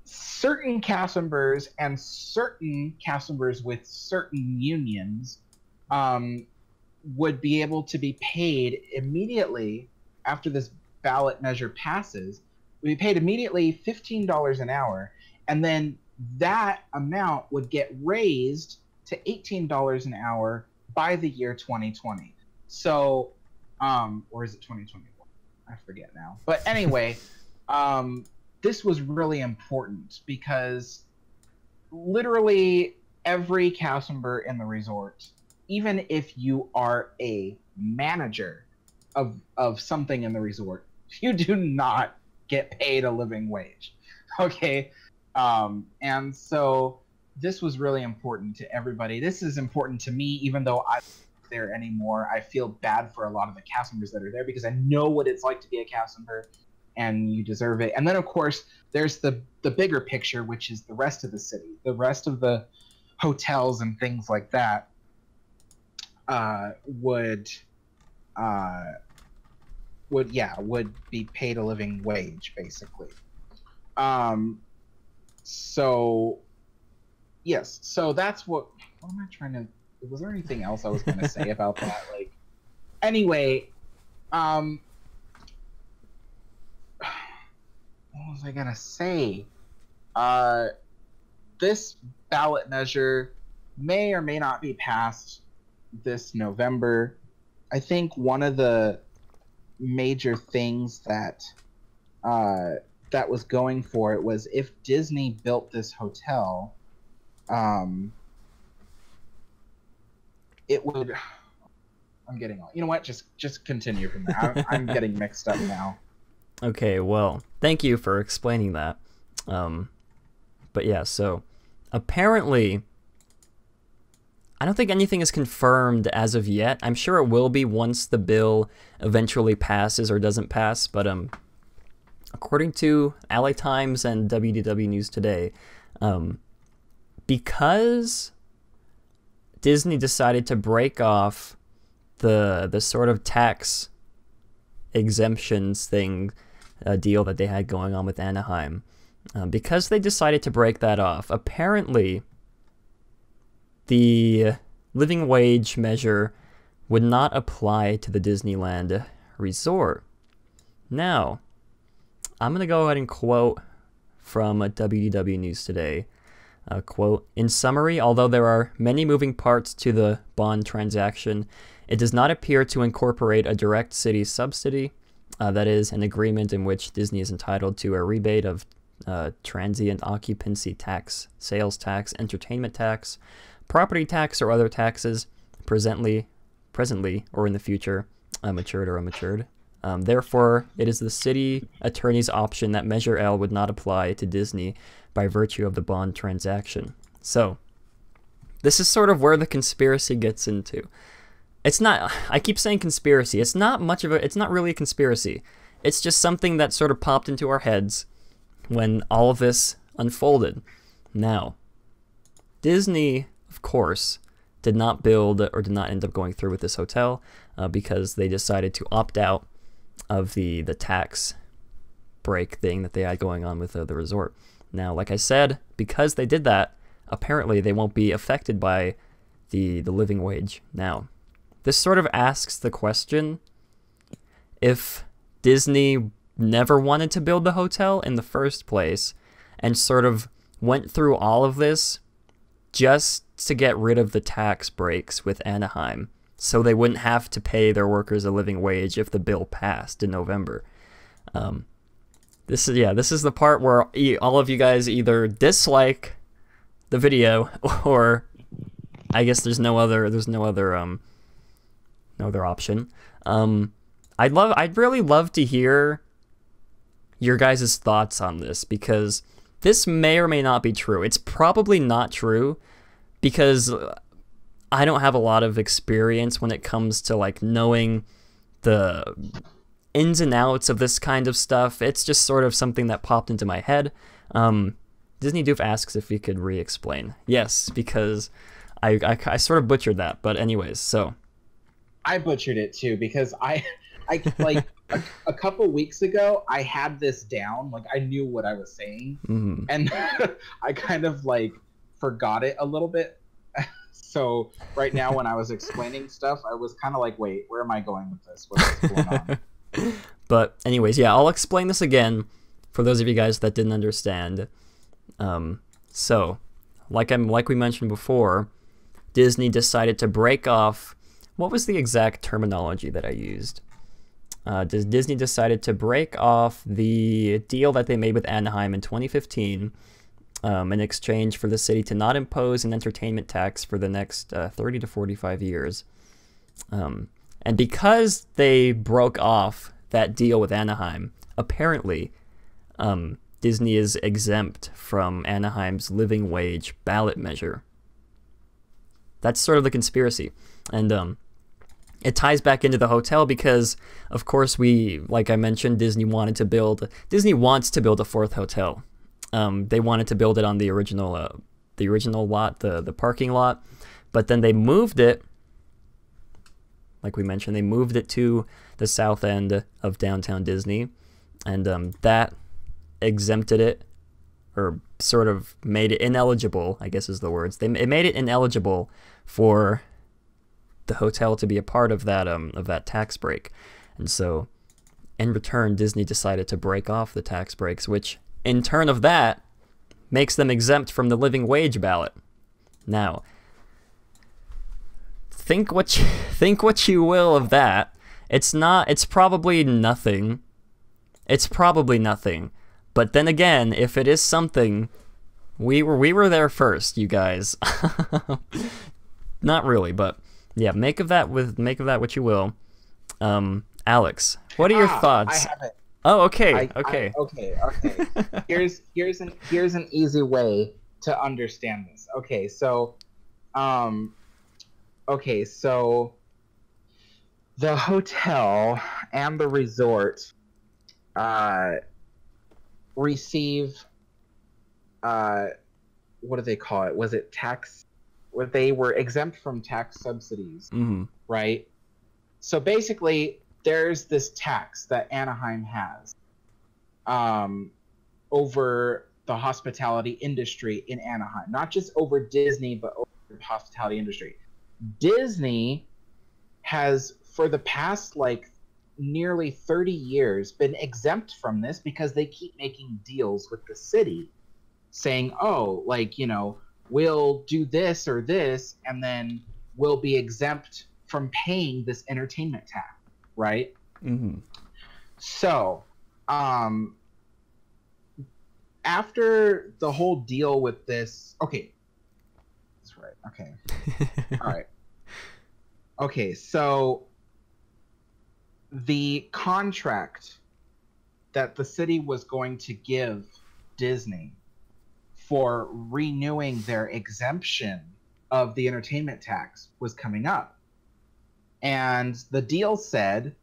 Certain cast members and certain cast members with certain unions would be able to be paid immediately after this ballot measure passes. Would be paid immediately $15 an hour, and then that amount would get raised to $18 an hour by the year 2020. So, or is it 2021? I forget now. But anyway, this was really important because literally every cast member in the resort, even if you are a manager of something in the resort, you do not get paid a living wage. Okay? And so this was really important to everybody. This is important to me, even though I'm not there anymore. I feel bad for a lot of the cast members that are there because I know what it's like to be a cast member, and you deserve it. And then, of course, there's the bigger picture, which is the rest of the city, the rest of the hotels and things like that would be paid a living wage, basically. So yes, so that's what am I trying to, was there anything else I was going to say about that? Like, anyway, what was I going to say? This ballot measure may or may not be passed this November. I think one of the major things that that was going for it was if Disney built this hotel, it would. I'm getting on. You know what? Just continue from there. I'm getting mixed up now. Okay, well, thank you for explaining that. But yeah, so apparently, I don't think anything is confirmed as of yet. I'm sure it will be once the bill eventually passes or doesn't pass, but according to LA Times and WDW News Today, because Disney decided to break off the sort of tax exemptions thing deal that they had going on with Anaheim, because they decided to break that off, apparently the living wage measure would not apply to the Disneyland resort. Now, I'm going to go ahead and quote from WDW News Today. Quote, "In summary, although there are many moving parts to the bond transaction, it does not appear to incorporate a direct city subsidy, that is, an agreement in which Disney is entitled to a rebate of transient occupancy tax, sales tax, entertainment tax, property tax, or other taxes, presently or in the future, matured or unmatured. Therefore, it is the city attorney's option that Measure L would not apply to Disney by virtue of the bond transaction." So, this is sort of where the conspiracy gets into. It's not, I keep saying conspiracy, it's not really a conspiracy. It's just something that sort of popped into our heads when all of this unfolded. Now, Disney, of course, did not build or did not end up going through with this hotel because they decided to opt out of the tax break thing that they had going on with the resort. Now, like I said, because they did that, apparently they won't be affected by the living wage. Now, this sort of asks the question, if Disney never wanted to build the hotel in the first place and sort of went through all of this just to get rid of the tax breaks with Anaheim, so they wouldn't have to pay their workers a living wage if the bill passed in November. This is the part where all of you guys either dislike the video, or I guess there's no other option. I'd really love to hear your guys' thoughts on this, because this may or may not be true. It's probably not true, because I don't have a lot of experience when it comes to like knowing the ins and outs of this kind of stuff. It's just sort of something that popped into my head. Disney Doof asks if we could re-explain. Yes, because I sort of butchered that. But anyways, so I butchered it too, because I like a couple weeks ago I had this down, like I knew what I was saying, and I kind of like forgot it a little bit. So right now when I was explaining stuff, I was kind of like, wait, where am I going with this? What's going on? But anyways, yeah, I'll explain this again for those of you guys that didn't understand. So, like we mentioned before, Disney decided to break off. What was the exact terminology that I used? Disney decided to break off the deal that they made with Anaheim in 2015 in exchange for the city to not impose an entertainment tax for the next 30 to 45 years. And because they broke off that deal with Anaheim, apparently Disney is exempt from Anaheim's living wage ballot measure. That's sort of the conspiracy. And it ties back into the hotel because, of course, like I mentioned, Disney wants to build a fourth hotel. They wanted to build it on the original lot, the parking lot, but then they moved it. Like we mentioned, they moved it to the south end of downtown Disney, and that exempted it, or sort of made it ineligible, I guess is the words. It made it ineligible for the hotel to be a part of that tax break. And so, in return, Disney decided to break off the tax breaks, which, in turn of that, makes them exempt from the living wage ballot. Now, think what you will of that. It's probably nothing. It's probably nothing. But then again, if it is something, we were there first, you guys. Not really, but yeah, make of that what you will. Alex, what are your thoughts? I have it. Oh, okay, okay. Okay. Here's an easy way to understand this. Okay, so the hotel and the resort receive what do they call it? Was it tax? Where they were exempt from tax subsidies, right? So basically, there's this tax that Anaheim has over the hospitality industry in Anaheim, not just over Disney, but over the hospitality industry. Disney has, for the past like nearly 30 years, been exempt from this because they keep making deals with the city saying, oh, like, you know, we'll do this or this, and then we'll be exempt from paying this entertainment tax, right? So, after the whole deal with this, okay, that's right, okay, all right, okay, so the contract that the city was going to give Disney for renewing their exemption of the entertainment tax was coming up. And the deal said,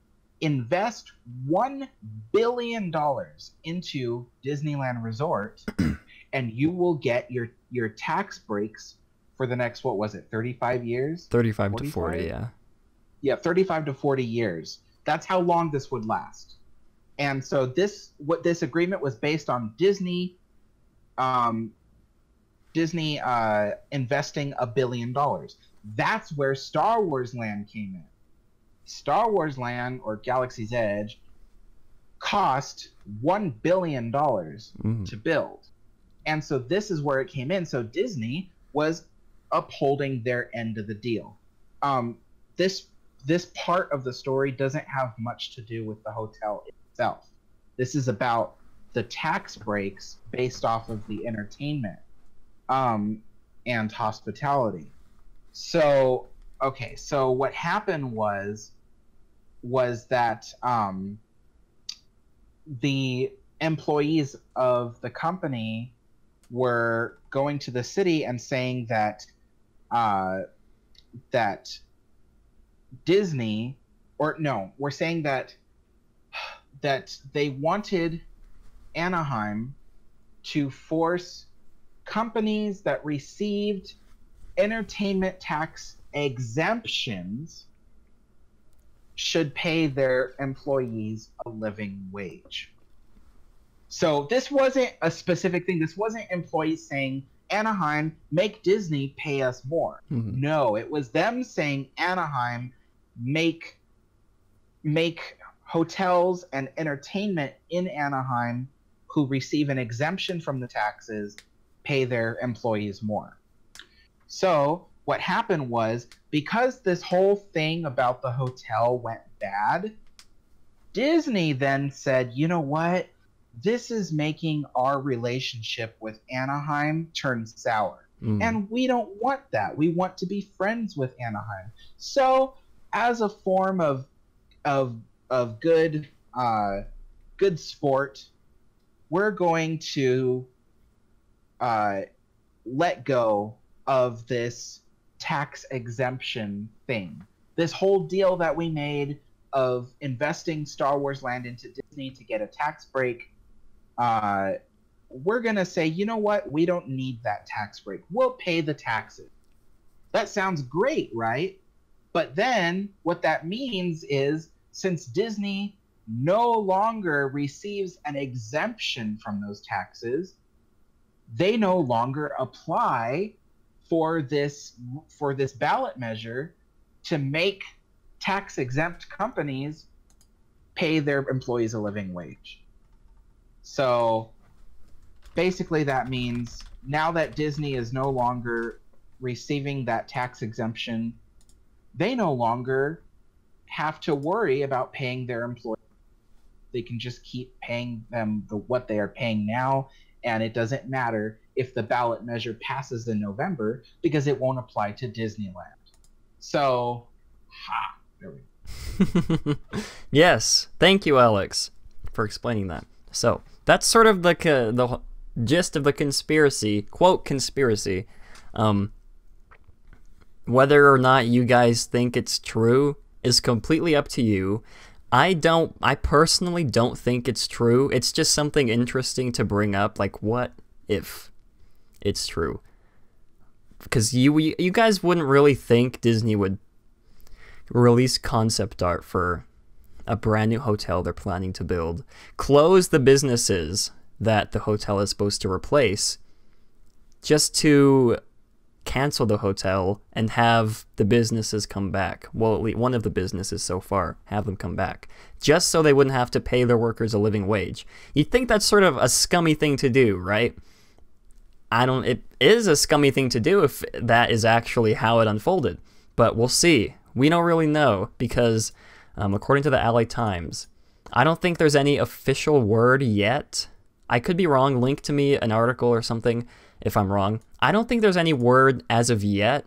invest $1 billion into Disneyland Resort, and you will get your tax breaks for the next, what was it, 35 years? 35 to 40, yeah. Yeah, 35 to 40 years. That's how long this would last. And so this agreement was based on Disney investing $1 billion. That's where Star Wars Land came in. Star Wars Land, or Galaxy's Edge, cost $1 billion to build. And so this is where it came in. So Disney was upholding their end of the deal. this part of the story doesn't have much to do with the hotel itself. This is about the tax breaks based off of the entertainment and hospitality. So, okay, so what happened was that the employees of the company were going to the city and saying that that Disney, or no, we're saying that they wanted Anaheim to force companies that received entertainment tax exemptions should pay their employees a living wage. So this wasn't a specific thing. This wasn't employees saying, Anaheim, make Disney pay us more. Mm-hmm. No, it was them saying, Anaheim, make hotels and entertainment in Anaheim who receive an exemption from the taxes pay their employees more. So what happened was, because this whole thing about the hotel went bad, Disney then said, you know what? This is making our relationship with Anaheim turn sour. And we don't want that. We want to be friends with Anaheim. So as a form of good sport, we're going to let go of this tax exemption thing. This whole deal that we made of investing Star Wars Land into Disney to get a tax break, we're going to say, you know what? We don't need that tax break. We'll pay the taxes. That sounds great, right? But then what that means is, since Disney no longer receives an exemption from those taxes, they no longer apply for this ballot measure to make tax-exempt companies pay their employees a living wage. So basically that means now that Disney is no longer receiving that tax exemption, they no longer have to worry about paying their employees. They can just keep paying them what they are paying now, and it doesn't matter if the ballot measure passes in November because it won't apply to Disneyland. So, there we go. Yes, thank you, Alex, for explaining that. So that's sort of the gist of the conspiracy, quote conspiracy. Whether or not you guys think it's true is completely up to you. I personally don't think it's true. It's just something interesting to bring up, like, what if it's true? Because you guys wouldn't really think Disney would release concept art for a brand new hotel they're planning to build, close the businesses that the hotel is supposed to replace, just to cancel the hotel and have the businesses come back. Well, at least one of the businesses so far, have them come back, just so they wouldn't have to pay their workers a living wage. You'd think that's sort of a scummy thing to do, right? It is a scummy thing to do if that is actually how it unfolded, but we'll see. We don't really know because, according to the LA Times, I don't think there's any official word yet. I could be wrong. Link to me an article or something if I'm wrong. I don't think there's any word as of yet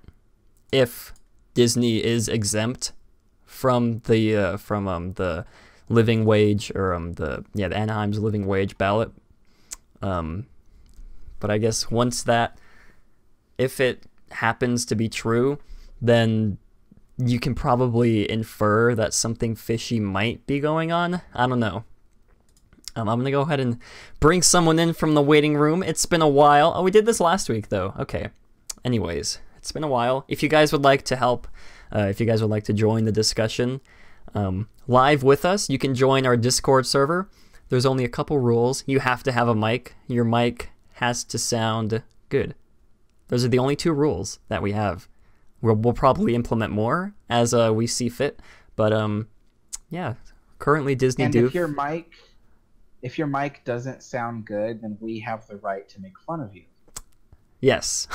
if Disney is exempt from the living wage, or the Anaheim's living wage ballot. But I guess if it happens to be true, then you can probably infer that something fishy might be going on. I don't know. I'm going to go ahead and bring someone in from the waiting room. It's been a while. Oh, we did this last week, though. Okay. Anyways, it's been a while. If you guys would like to help, if you guys would like to join the discussion live with us, you can join our Discord server. There's only a couple rules. You have to have a mic. Your mic has to sound good. Those are the only 2 rules that we have. We'll probably implement more as we see fit. But, yeah, currently Disney And if your mic doesn't sound good, then we have the right to make fun of you. Yes.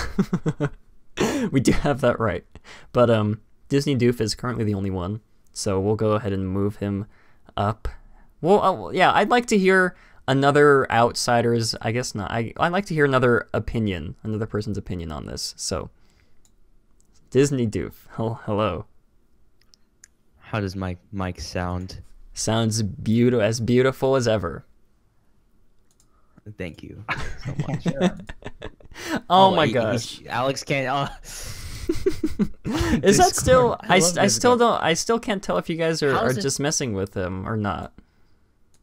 We do have that right. But Disney Doof is currently the only one, so we'll go ahead and move him up. Well, yeah, I'd like to hear another outsider's, I guess not, I'd like to hear another person's opinion on this. So, Disney Doof, hello. How does my mic sound? Sounds beautiful as ever. Thank you so much. Oh my gosh. Alex can't. Is that still? I still can't tell if you guys are it... just messing with him or not.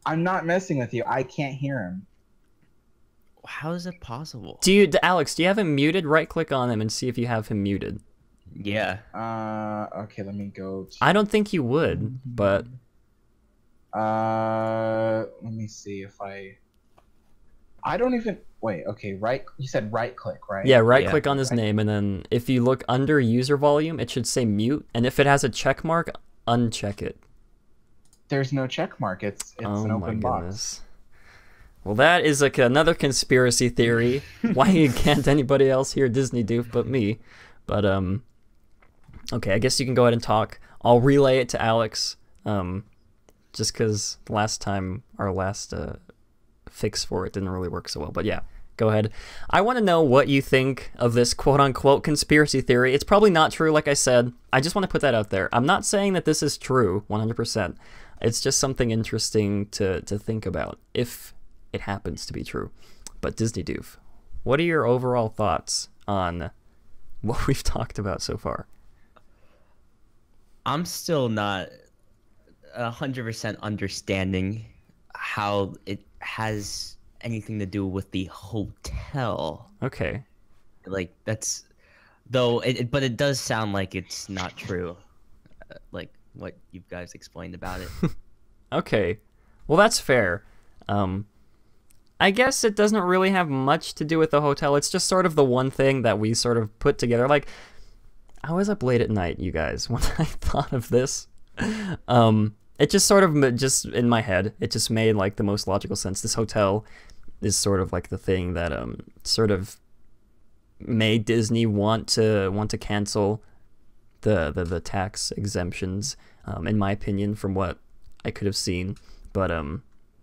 I'm not messing with you. I can't hear him. How is it possible? Alex, do you have him muted? Right click on him and see if you have him muted. Yeah. Okay, let me go to... I don't think you would, but let me see if I don't even... Wait, okay, you said right click, right? Yeah, right click on his name, and then if you look under user volume, it should say mute, and if it has a check mark, uncheck it. There's no check mark. It's an open box. Well, that is another conspiracy theory. Why can't anybody else hear Disney Doof but me? But okay, I guess you can go ahead and talk. I'll relay it to Alex. Just because our last fix for it didn't really work so well. But yeah, go ahead. I want to know what you think of this quote-unquote conspiracy theory. It's probably not true, like I said. I just want to put that out there. I'm not saying that this is true 100%. It's just something interesting to think about if it happens to be true. But Disney Doof, what are your overall thoughts on what we've talked about so far? I'm still not 100% understanding how it has anything to do with the hotel. Okay. Like, that's... Though, but it does sound like it's not true. Like, what you guys explained about it. Okay. Well, that's fair. I guess it doesn't really have much to do with the hotel. It's just sort of the one thing that we sort of put together. Like, I was up late at night, you guys, when I thought of this. It just sort of, just in my head, it just made like the most logical sense. This hotel is sort of like the thing that sort of made Disney want to cancel the tax exemptions, in my opinion, from what I could have seen. But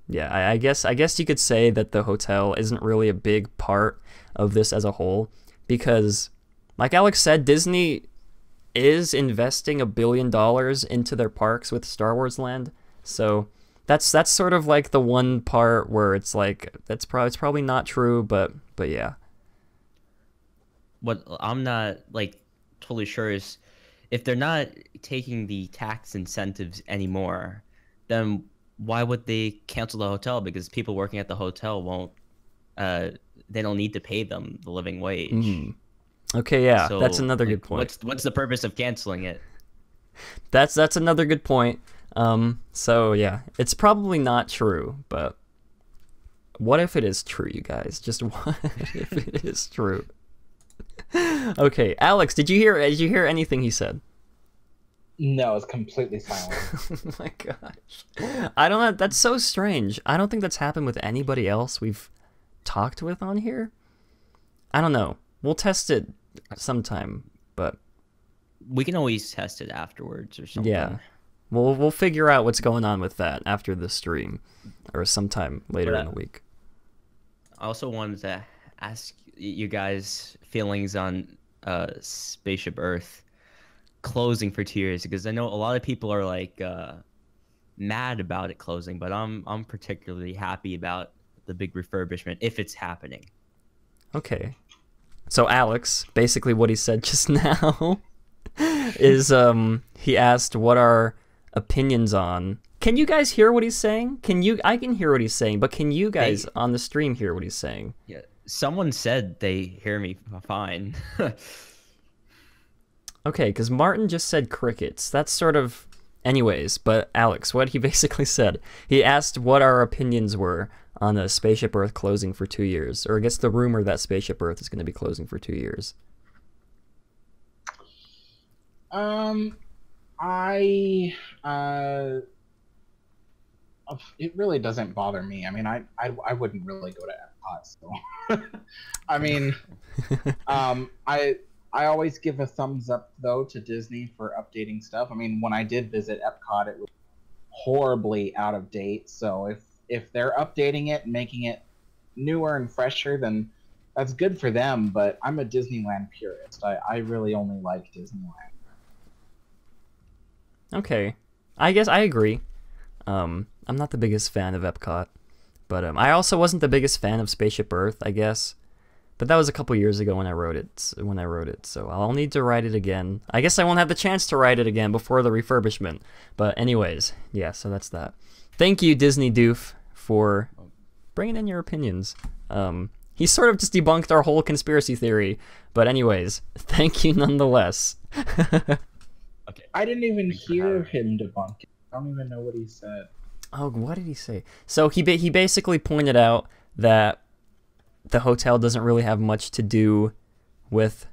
yeah, I guess you could say that the hotel isn't really a big part of this as a whole, because like Alex said, Disney is investing $1 billion into their parks with Star Wars Land. So that's sort of like the one part where it's like it's probably not true, but yeah. What I'm not like totally sure is if they're not taking the tax incentives anymore, then why would they cancel the hotel? Because people working at the hotel won't they don't need to pay them the living wage. Mm. Okay, yeah, so, that's another good point. What's the purpose of canceling it? That's another good point. So yeah, it's probably not true, but what if it is true, you guys? Just what if it is true? Okay, Alex, did you hear anything he said? No, it's completely silent. Oh my gosh. I don't know, that's so strange. I don't think that's happened with anybody else we've talked with on here. I don't know. We'll test it sometime, but we can always test it afterwards or something. Yeah. We'll figure out what's going on with that after the stream or sometime later in the week. I also wanted to ask you guys feelings on Spaceship Earth closing for 2 years, because I know a lot of people are like mad about it closing, but I'm particularly happy about the big refurbishment if it's happening. Okay. So Alex, basically what he said just now is he asked what our opinions on. Can you guys hear what he's saying? I can hear what he's saying, but can you guys on the stream hear what he's saying? Yeah. Someone said they hear me fine. Okay, because Martin just said crickets. That's sort of... Anyways, but Alex, what he basically said, he asked what our opinions were on a Spaceship Earth closing for 2 years, or I guess the rumor that Spaceship Earth is going to be closing for 2 years. It really doesn't bother me. I mean, I wouldn't really go to Epcot, so I mean, I always give a thumbs up though to Disney for updating stuff. I mean, when I did visit Epcot, it was horribly out of date. So if they're updating it and making it newer and fresher, then that's good for them. But I'm a Disneyland purist. I really only like Disneyland. Okay, I guess I agree. I'm not the biggest fan of Epcot, but I also wasn't the biggest fan of Spaceship Earth, I guess. But that was a couple years ago when I wrote it. So I'll need to write it again. I guess I won't have the chance to write it again before the refurbishment. But anyways, yeah, so that's that. Thank you, Disney Doof, for bringing in your opinions. He sort of just debunked our whole conspiracy theory. But anyways, thank you nonetheless. Okay. I didn't even hear him debunk it. I don't even know what he said. Oh, what did he say? So he basically pointed out that the hotel doesn't really have much to do with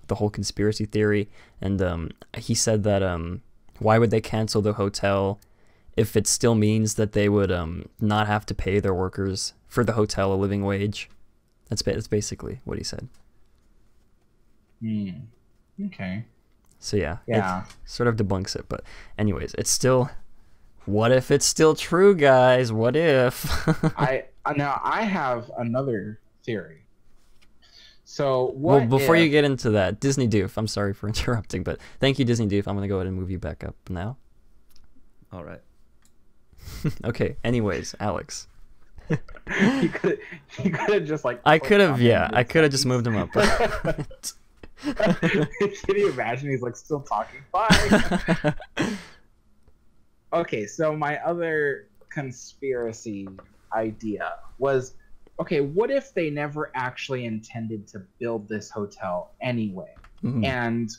the whole conspiracy theory, and he said that why would they cancel the hotel if it still means that they would not have to pay their workers for the hotel a living wage? That's basically what he said. Okay. So yeah, Yeah. it sort of debunks it, but anyways, it's still. What if it's still true, guys? What if? Now I have another theory. So well, before you get into that, Disney Doof, I'm sorry for interrupting, but thank you, Disney Doof. I'm gonna go ahead and move you back up now. All right. Okay. Anyways, Alex. you could have just like. I could have, yeah. I could have just moved him up. Can you imagine? He's like still talking. Bye. Okay, so my other conspiracy idea was, okay, what if they never actually intended to build this hotel anyway? Mm-hmm. And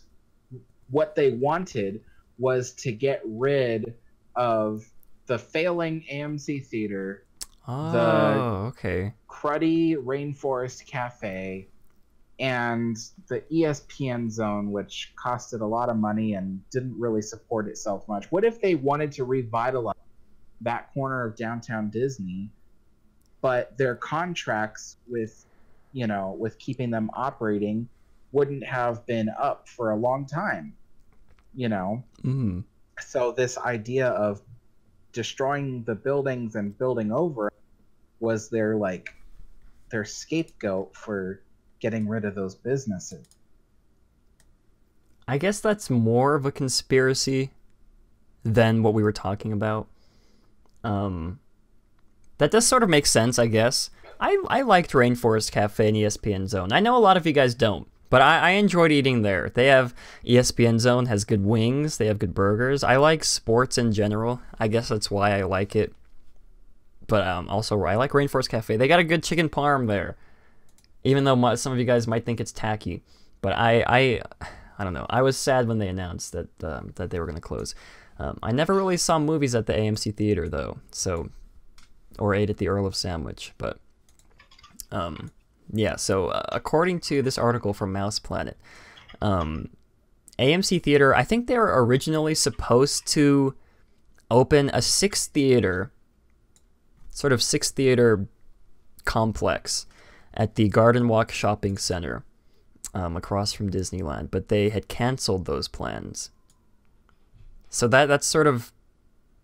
what they wanted was to get rid of the failing AMC theater, okay. cruddy Rainforest Cafe, and the ESPN zone, which costed a lot of money and didn't really support itself much. What if they wanted to revitalize that corner of downtown Disney, but their contracts with keeping them operating wouldn't have been up for a long time, So this idea of destroying the buildings and building over was their scapegoat for getting rid of those businesses. I guess that's more of a conspiracy than what we were talking about. That does sort of make sense, I guess. I liked Rainforest Cafe and ESPN Zone. I know a lot of you guys don't, but I enjoyed eating there. They have ESPN Zone has good wings. They have good burgers. I like sports in general. I guess that's why I like it. But also, I like Rainforest Cafe. They got a good chicken parm there. Even though some of you guys might think it's tacky, but I don't know. I was sad when they announced that that they were going to close. I never really saw movies at the AMC theater though, or ate at the Earl of Sandwich. But yeah. So according to this article from Mouse Planet, AMC theater, I think they were originally supposed to open a six theater complex at the Garden Walk Shopping Center across from Disneyland, but they had canceled those plans. So that sort of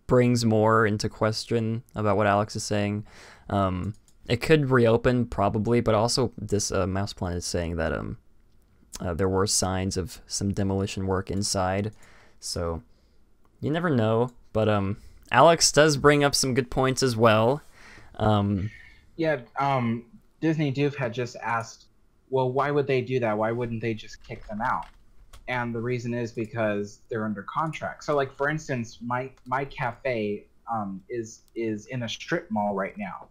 brings more into question about what Alex is saying. It could reopen probably, but also this Mouse Planet is saying that there were signs of some demolition work inside. So you never know, but Alex does bring up some good points as well. Disney Doof had just asked, well, why would they do that? Why wouldn't they just kick them out? And the reason is because they're under contract. So, like, for instance, my cafe is in a strip mall right now.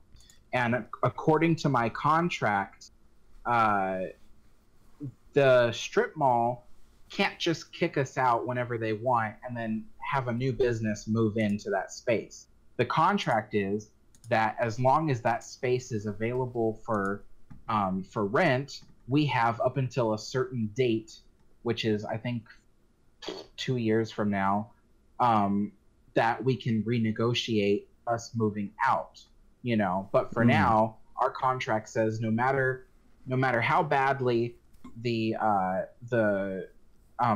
And according to my contract, the strip mall can't just kick us out whenever they want and then have a new business move into that space. The contract is that as long as that space is available for rent, we have up until a certain date, which is I think 2 years from now, that we can renegotiate us moving out. But for now, our contract says no matter how badly the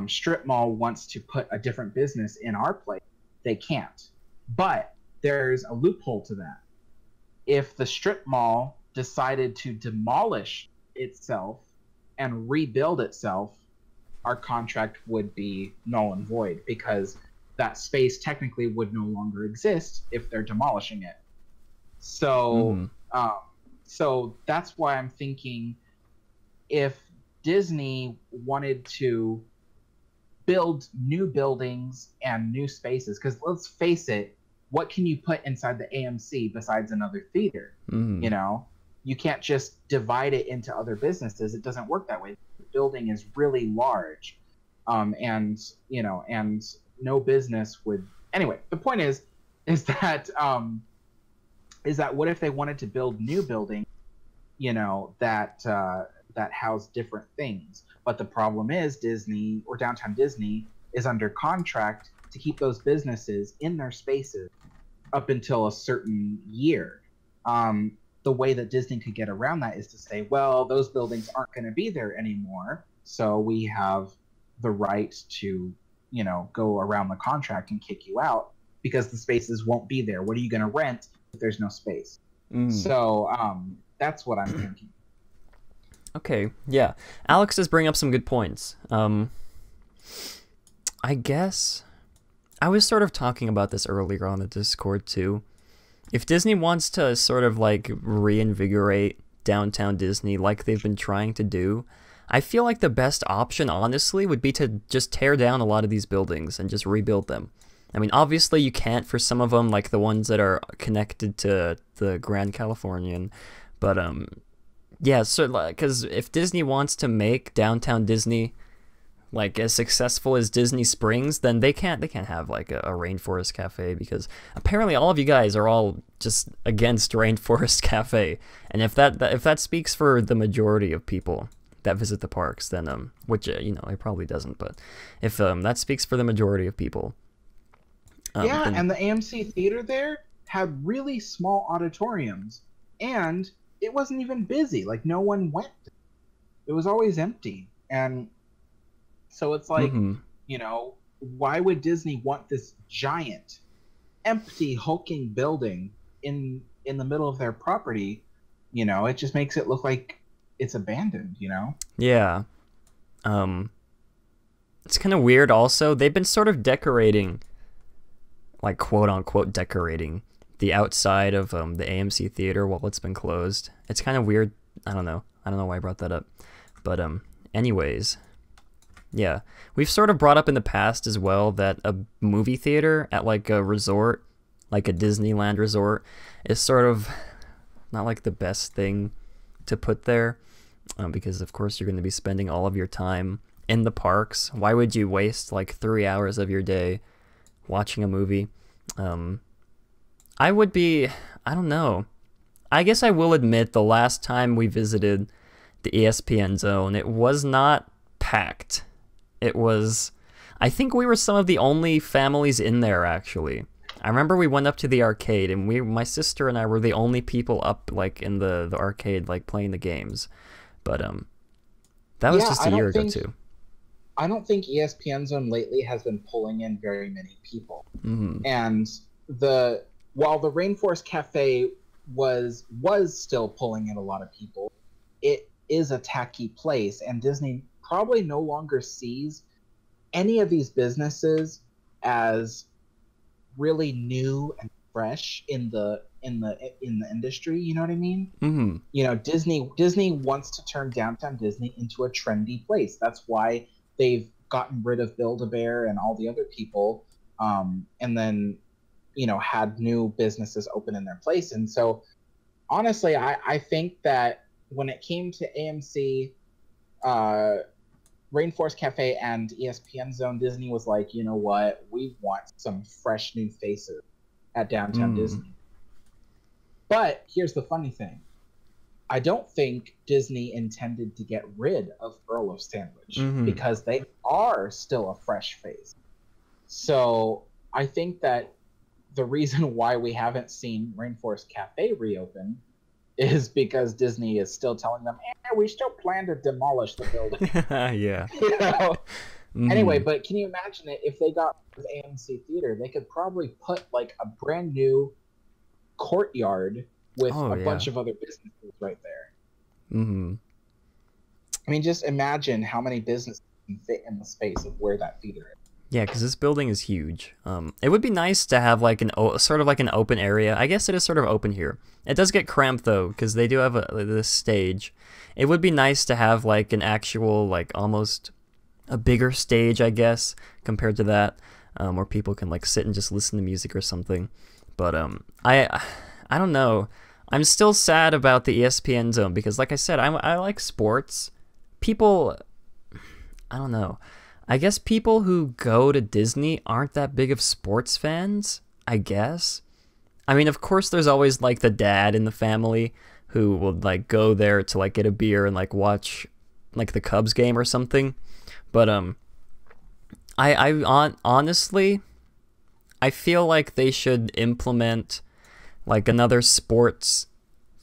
strip mall wants to put a different business in our place, they can't. But there's a loophole to that. If the strip mall decided to demolish itself and rebuild itself, our contract would be null and void because that space technically would no longer exist if they're demolishing it. So, so that's why I'm thinking if Disney wanted to build new buildings and new spaces, because let's face it, what can you put inside the AMC besides another theater? You know, you can't just divide it into other businesses. It doesn't work that way. The building is really large, and you know, and no business would. Anyway, the point is that what if they wanted to build new buildings, you know, that that house different things? But the problem is Disney or Downtown Disney is under contract to keep those businesses in their spaces up until a certain year. The way that Disney could get around that is to say, well, those buildings aren't going to be there anymore, so we have the right to, you know, go around the contract and kick you out because the spaces won't be there. What are you going to rent if there's no space? So that's what I'm thinking. Okay, yeah. Alex is bringing up some good points. I guess I was sort of talking about this earlier on the Discord too. If Disney wants to sort of like reinvigorate Downtown Disney like they've been trying to do, I feel like the best option, honestly, would be to just tear down a lot of these buildings and just rebuild them. I mean, obviously you can't for some of them, like the ones that are connected to the Grand Californian, but yeah, so because if Disney wants to make Downtown Disney like as successful as Disney Springs, then they can't have like a Rainforest Cafe, because apparently all of you guys are all just against Rainforest Cafe. And if that speaks for the majority of people that visit the parks, then which you know, it probably doesn't, but if that speaks for the majority of people, yeah, then... and the AMC theater there had really small auditoriums, and it wasn't even busy. Like no one went. It was always empty, and so it's like, you know, why would Disney want this giant, empty, hulking building in the middle of their property? You know, it just makes it look like it's abandoned, you know? Yeah. It's kind of weird also. They've been sort of decorating, like quote-unquote decorating, the outside of the AMC theater while it's been closed. It's kind of weird. I don't know why I brought that up. But anyways... Yeah, we've sort of brought up in the past as well that a movie theater at like a resort, like a Disneyland resort, is sort of not like the best thing to put there, because of course you're going to be spending all of your time in the parks. Why would you waste like 3 hours of your day watching a movie? I don't know. I guess I will admit the last time we visited the ESPN zone, it was not packed. It was, I think we were some of the only families in there, actually. I remember we went up to the arcade, and my sister and I were the only people up, like, in the arcade, like, playing the games. But, that was just a year ago, too. I don't think ESPN Zone lately has been pulling in very many people. And while the Rainforest Cafe was still pulling in a lot of people, it is a tacky place, and Disney probably no longer sees any of these businesses as really new and fresh in the industry. You know what I mean? You know, Disney wants to turn Downtown Disney into a trendy place. That's why they've gotten rid of Build-A-Bear and all the other people, and then, you know, had new businesses open in their place. And so honestly, I think that when it came to AMC, Rainforest Cafe and ESPN Zone, Disney was like, you know what, we want some fresh new faces at Downtown Disney. But here's the funny thing. I don't think Disney intended to get rid of Earl of Sandwich, because they are still a fresh face. So I think that the reason why we haven't seen Rainforest Cafe reopen is because Disney is still telling them, we still plan to demolish the building. Yeah. You know? Mhm. Anyway, but can you imagine it? If they got the AMC theater, they could probably put like a brand new courtyard with Oh, a yeah. bunch of other businesses right there. Mhm. I mean, just imagine how many businesses can fit in the space of where that theater is. Yeah, because this building is huge. It would be nice to have like sort of like an open area. I guess it is sort of open here. It does get cramped though, because they do have this stage. It would be nice to have like an actual, like almost a bigger stage, I guess, compared to that, where people can like sit and just listen to music or something. But I don't know. I'm still sad about the ESPN zone because, like I said, I like sports. People, I don't know. I guess people who go to Disney aren't that big of sports fans, I guess. I mean, of course, there's always like the dad in the family who will like go there to like get a beer and like watch like the Cubs game or something. But honestly, I feel like they should implement like another sports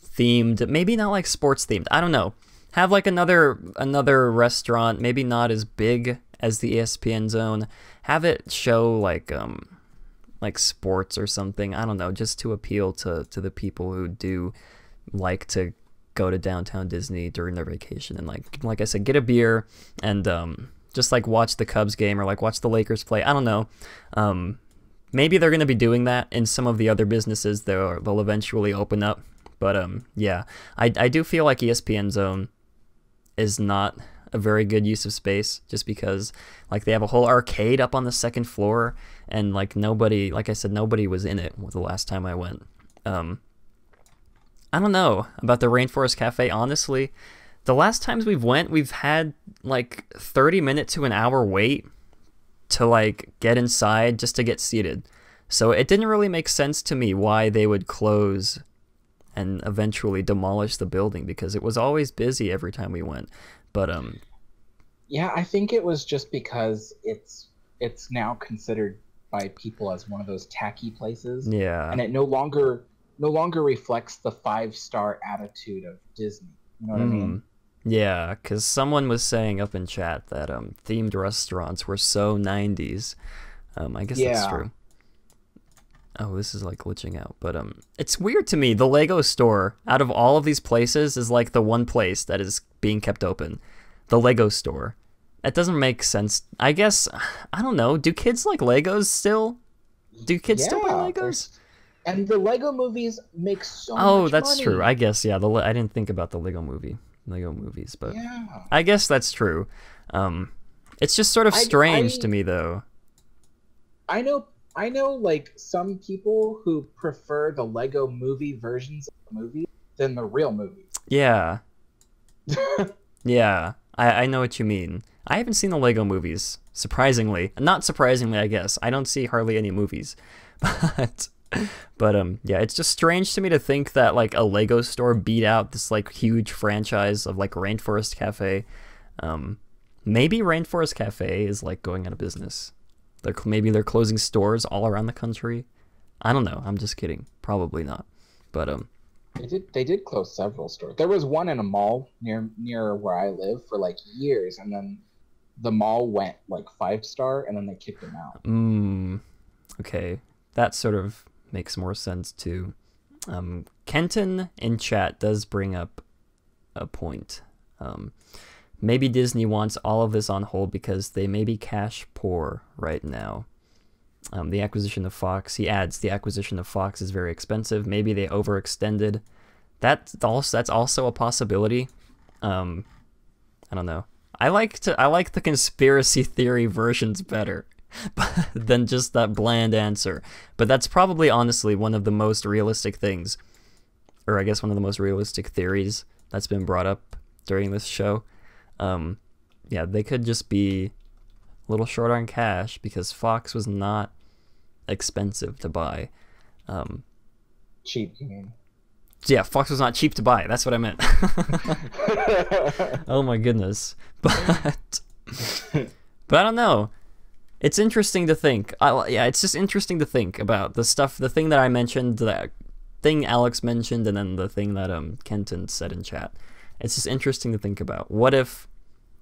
themed, maybe not like sports themed, I don't know. Have like another restaurant, maybe not as big as the ESPN zone. Have it show like sports or something. I don't know, just to appeal to the people who do like to go to downtown Disney during their vacation and like I said, get a beer and just like watch the Cubs game or like watch the Lakers play. I don't know. Maybe they're gonna be doing that in some of the other businesses they'll eventually open up. But yeah, I do feel like ESPN zone is not a very good use of space, just because like they have a whole arcade up on the second floor and like nobody, like I said, nobody was in it the last time I went. I don't know about the Rainforest Cafe, honestly. The last times we've had like 30 minute to an hour wait to like get inside just to get seated. So it didn't really make sense to me why they would close and eventually demolish the building, because it was always busy every time we went. But yeah, I think it was just because it's now considered by people as one of those tacky places. Yeah. And it no longer reflects the 5-star attitude of Disney. You know what I mean? Yeah, because someone was saying up in chat that themed restaurants were so 90s. I guess that's true. Oh, this is like glitching out. But it's weird to me. The Lego store, out of all of these places, is like the one place that is being kept open. The Lego store. That doesn't make sense. I guess, I don't know. Do kids like Legos still? Do kids still buy Legos? And the Lego movies make so much money. Oh, that's money. true. I guess, yeah. I didn't think about the Lego movies, but yeah. I guess that's true. It's just sort of strange to me, though. I know like some people who prefer the Lego movie versions of the movie than the real movie. Yeah. Yeah, I know what you mean. I haven't seen the Lego movies, surprisingly. Not surprisingly, I guess. I don't see hardly any movies. But yeah, it's just strange to me to think that like a Lego store beat out this like huge franchise of like Rainforest Cafe. Maybe Rainforest Cafe is like going out of business. Maybe they're closing stores all around the country. I don't know. I'm just kidding. Probably not. But they did close several stores. There was one in a mall near where I live for like years, and then the mall went like 5-star, and then they kicked them out. Okay, that sort of makes more sense too. Kenton in chat does bring up a point. Maybe Disney wants all of this on hold because they may be cash poor right now. The acquisition of Fox, he adds, the acquisition of Fox is very expensive. Maybe they overextended. That's also a possibility. I don't know. I like the conspiracy theory versions better than just that bland answer. But that's probably honestly one of the most realistic things, or I guess one of the most realistic theories that's been brought up during this show. Yeah, they could just be a little short on cash because Fox was not expensive to buy. Cheap, you mean? Yeah, Fox was not cheap to buy. That's what I meant. Oh my goodness. But I don't know. It's interesting to think. It's just interesting to think about the thing that I mentioned, that thing Alex mentioned, and then the thing that Kenton said in chat. It's just interesting to think about. What if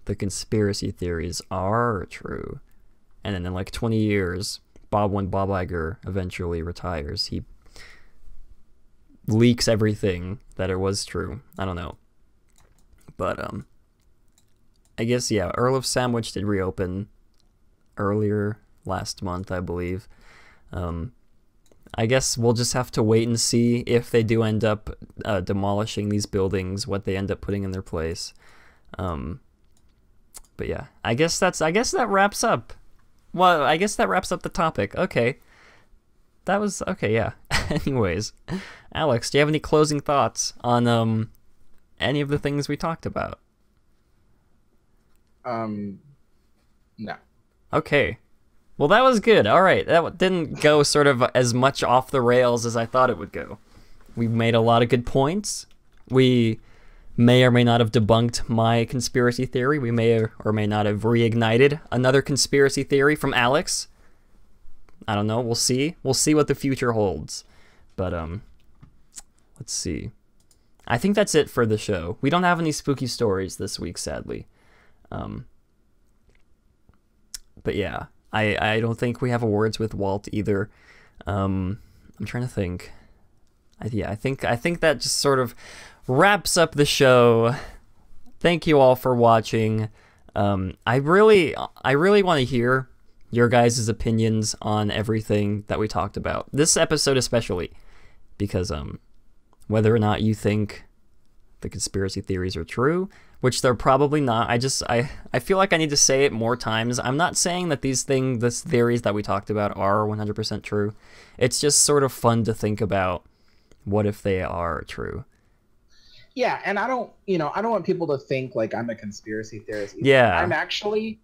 the conspiracy theories are true, and then in like 20 years, when Bob Iger eventually retires, he leaks everything that it was true. I don't know. But I guess, yeah, Earl of Sandwich did reopen earlier last month, I believe. I guess we'll just have to wait and see if they do end up demolishing these buildings, what they end up putting in their place. But yeah, I guess that wraps up. Well, I guess that wraps up the topic. Okay. That was okay, yeah. Anyways, Alex, do you have any closing thoughts on any of the things we talked about? No. Okay. Well, that was good. All right. That didn't go sort of as much off the rails as I thought it would go. We made a lot of good points. We may or may not have debunked my conspiracy theory. We may or may not have reignited another conspiracy theory from Alex. I don't know. We'll see. We'll see what the future holds. But, let's see. I think that's it for the show. We don't have any spooky stories this week, sadly. But yeah, I don't think we have a Words with Walt either. I'm trying to think. I think that just sort of wraps up the show. Thank you all for watching. I really want to hear your guys' opinions on everything that we talked about. This episode especially, because whether or not you think the conspiracy theories are true, which they're probably not. I feel like I need to say it more times. I'm not saying that these theories that we talked about are 100% true. It's just sort of fun to think about what if they are true. Yeah, and I don't want people to think like I'm a conspiracy theorist either. Yeah. I'm actually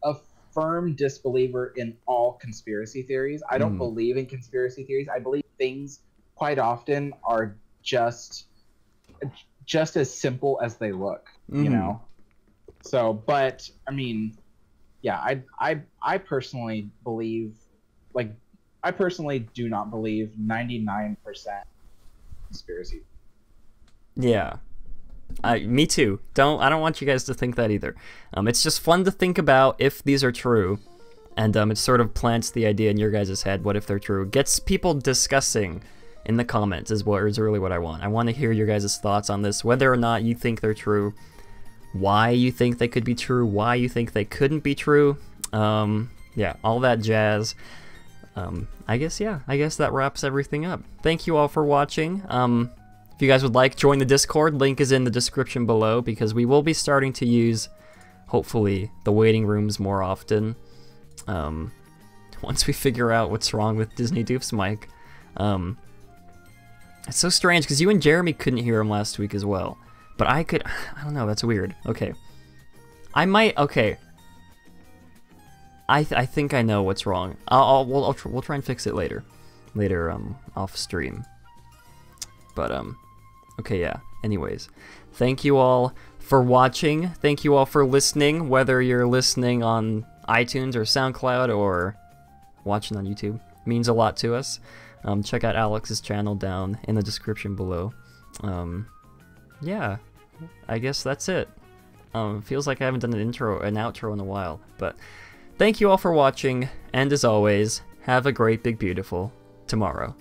a firm disbeliever in all conspiracy theories. I don't believe in conspiracy theories. I believe things quite often are just as simple as they look, you know? So, but I mean, yeah, I personally believe, like, I personally do not believe 99% conspiracy. Yeah. Me too. I don't want you guys to think that either. It's just fun to think about if these are true, and it sort of plants the idea in your guys' head, what if they're true? Gets people discussing in the comments is really what I want. I want to hear your guys' thoughts on this, whether or not you think they're true, why you think they could be true, why you think they couldn't be true. Yeah, all that jazz. I guess that wraps everything up. Thank you all for watching. If you guys would like, join the Discord. Link is in the description below, because we will be starting to use, hopefully, the waiting rooms more often. Once we figure out what's wrong with Disney Doof's mic. It's so strange, because you and Jeremy couldn't hear him last week as well. But I could. I don't know, that's weird. Okay. Okay. I think I know what's wrong. We'll try and fix it later. Off stream. But, okay, yeah. Anyways, thank you all for watching. Thank you all for listening, whether you're listening on iTunes or SoundCloud or watching on YouTube. It means a lot to us. Check out Alex's channel down in the description below. Yeah, I guess that's it. Feels like I haven't done an outro in a while, but thank you all for watching, and as always, have a great, big, beautiful tomorrow.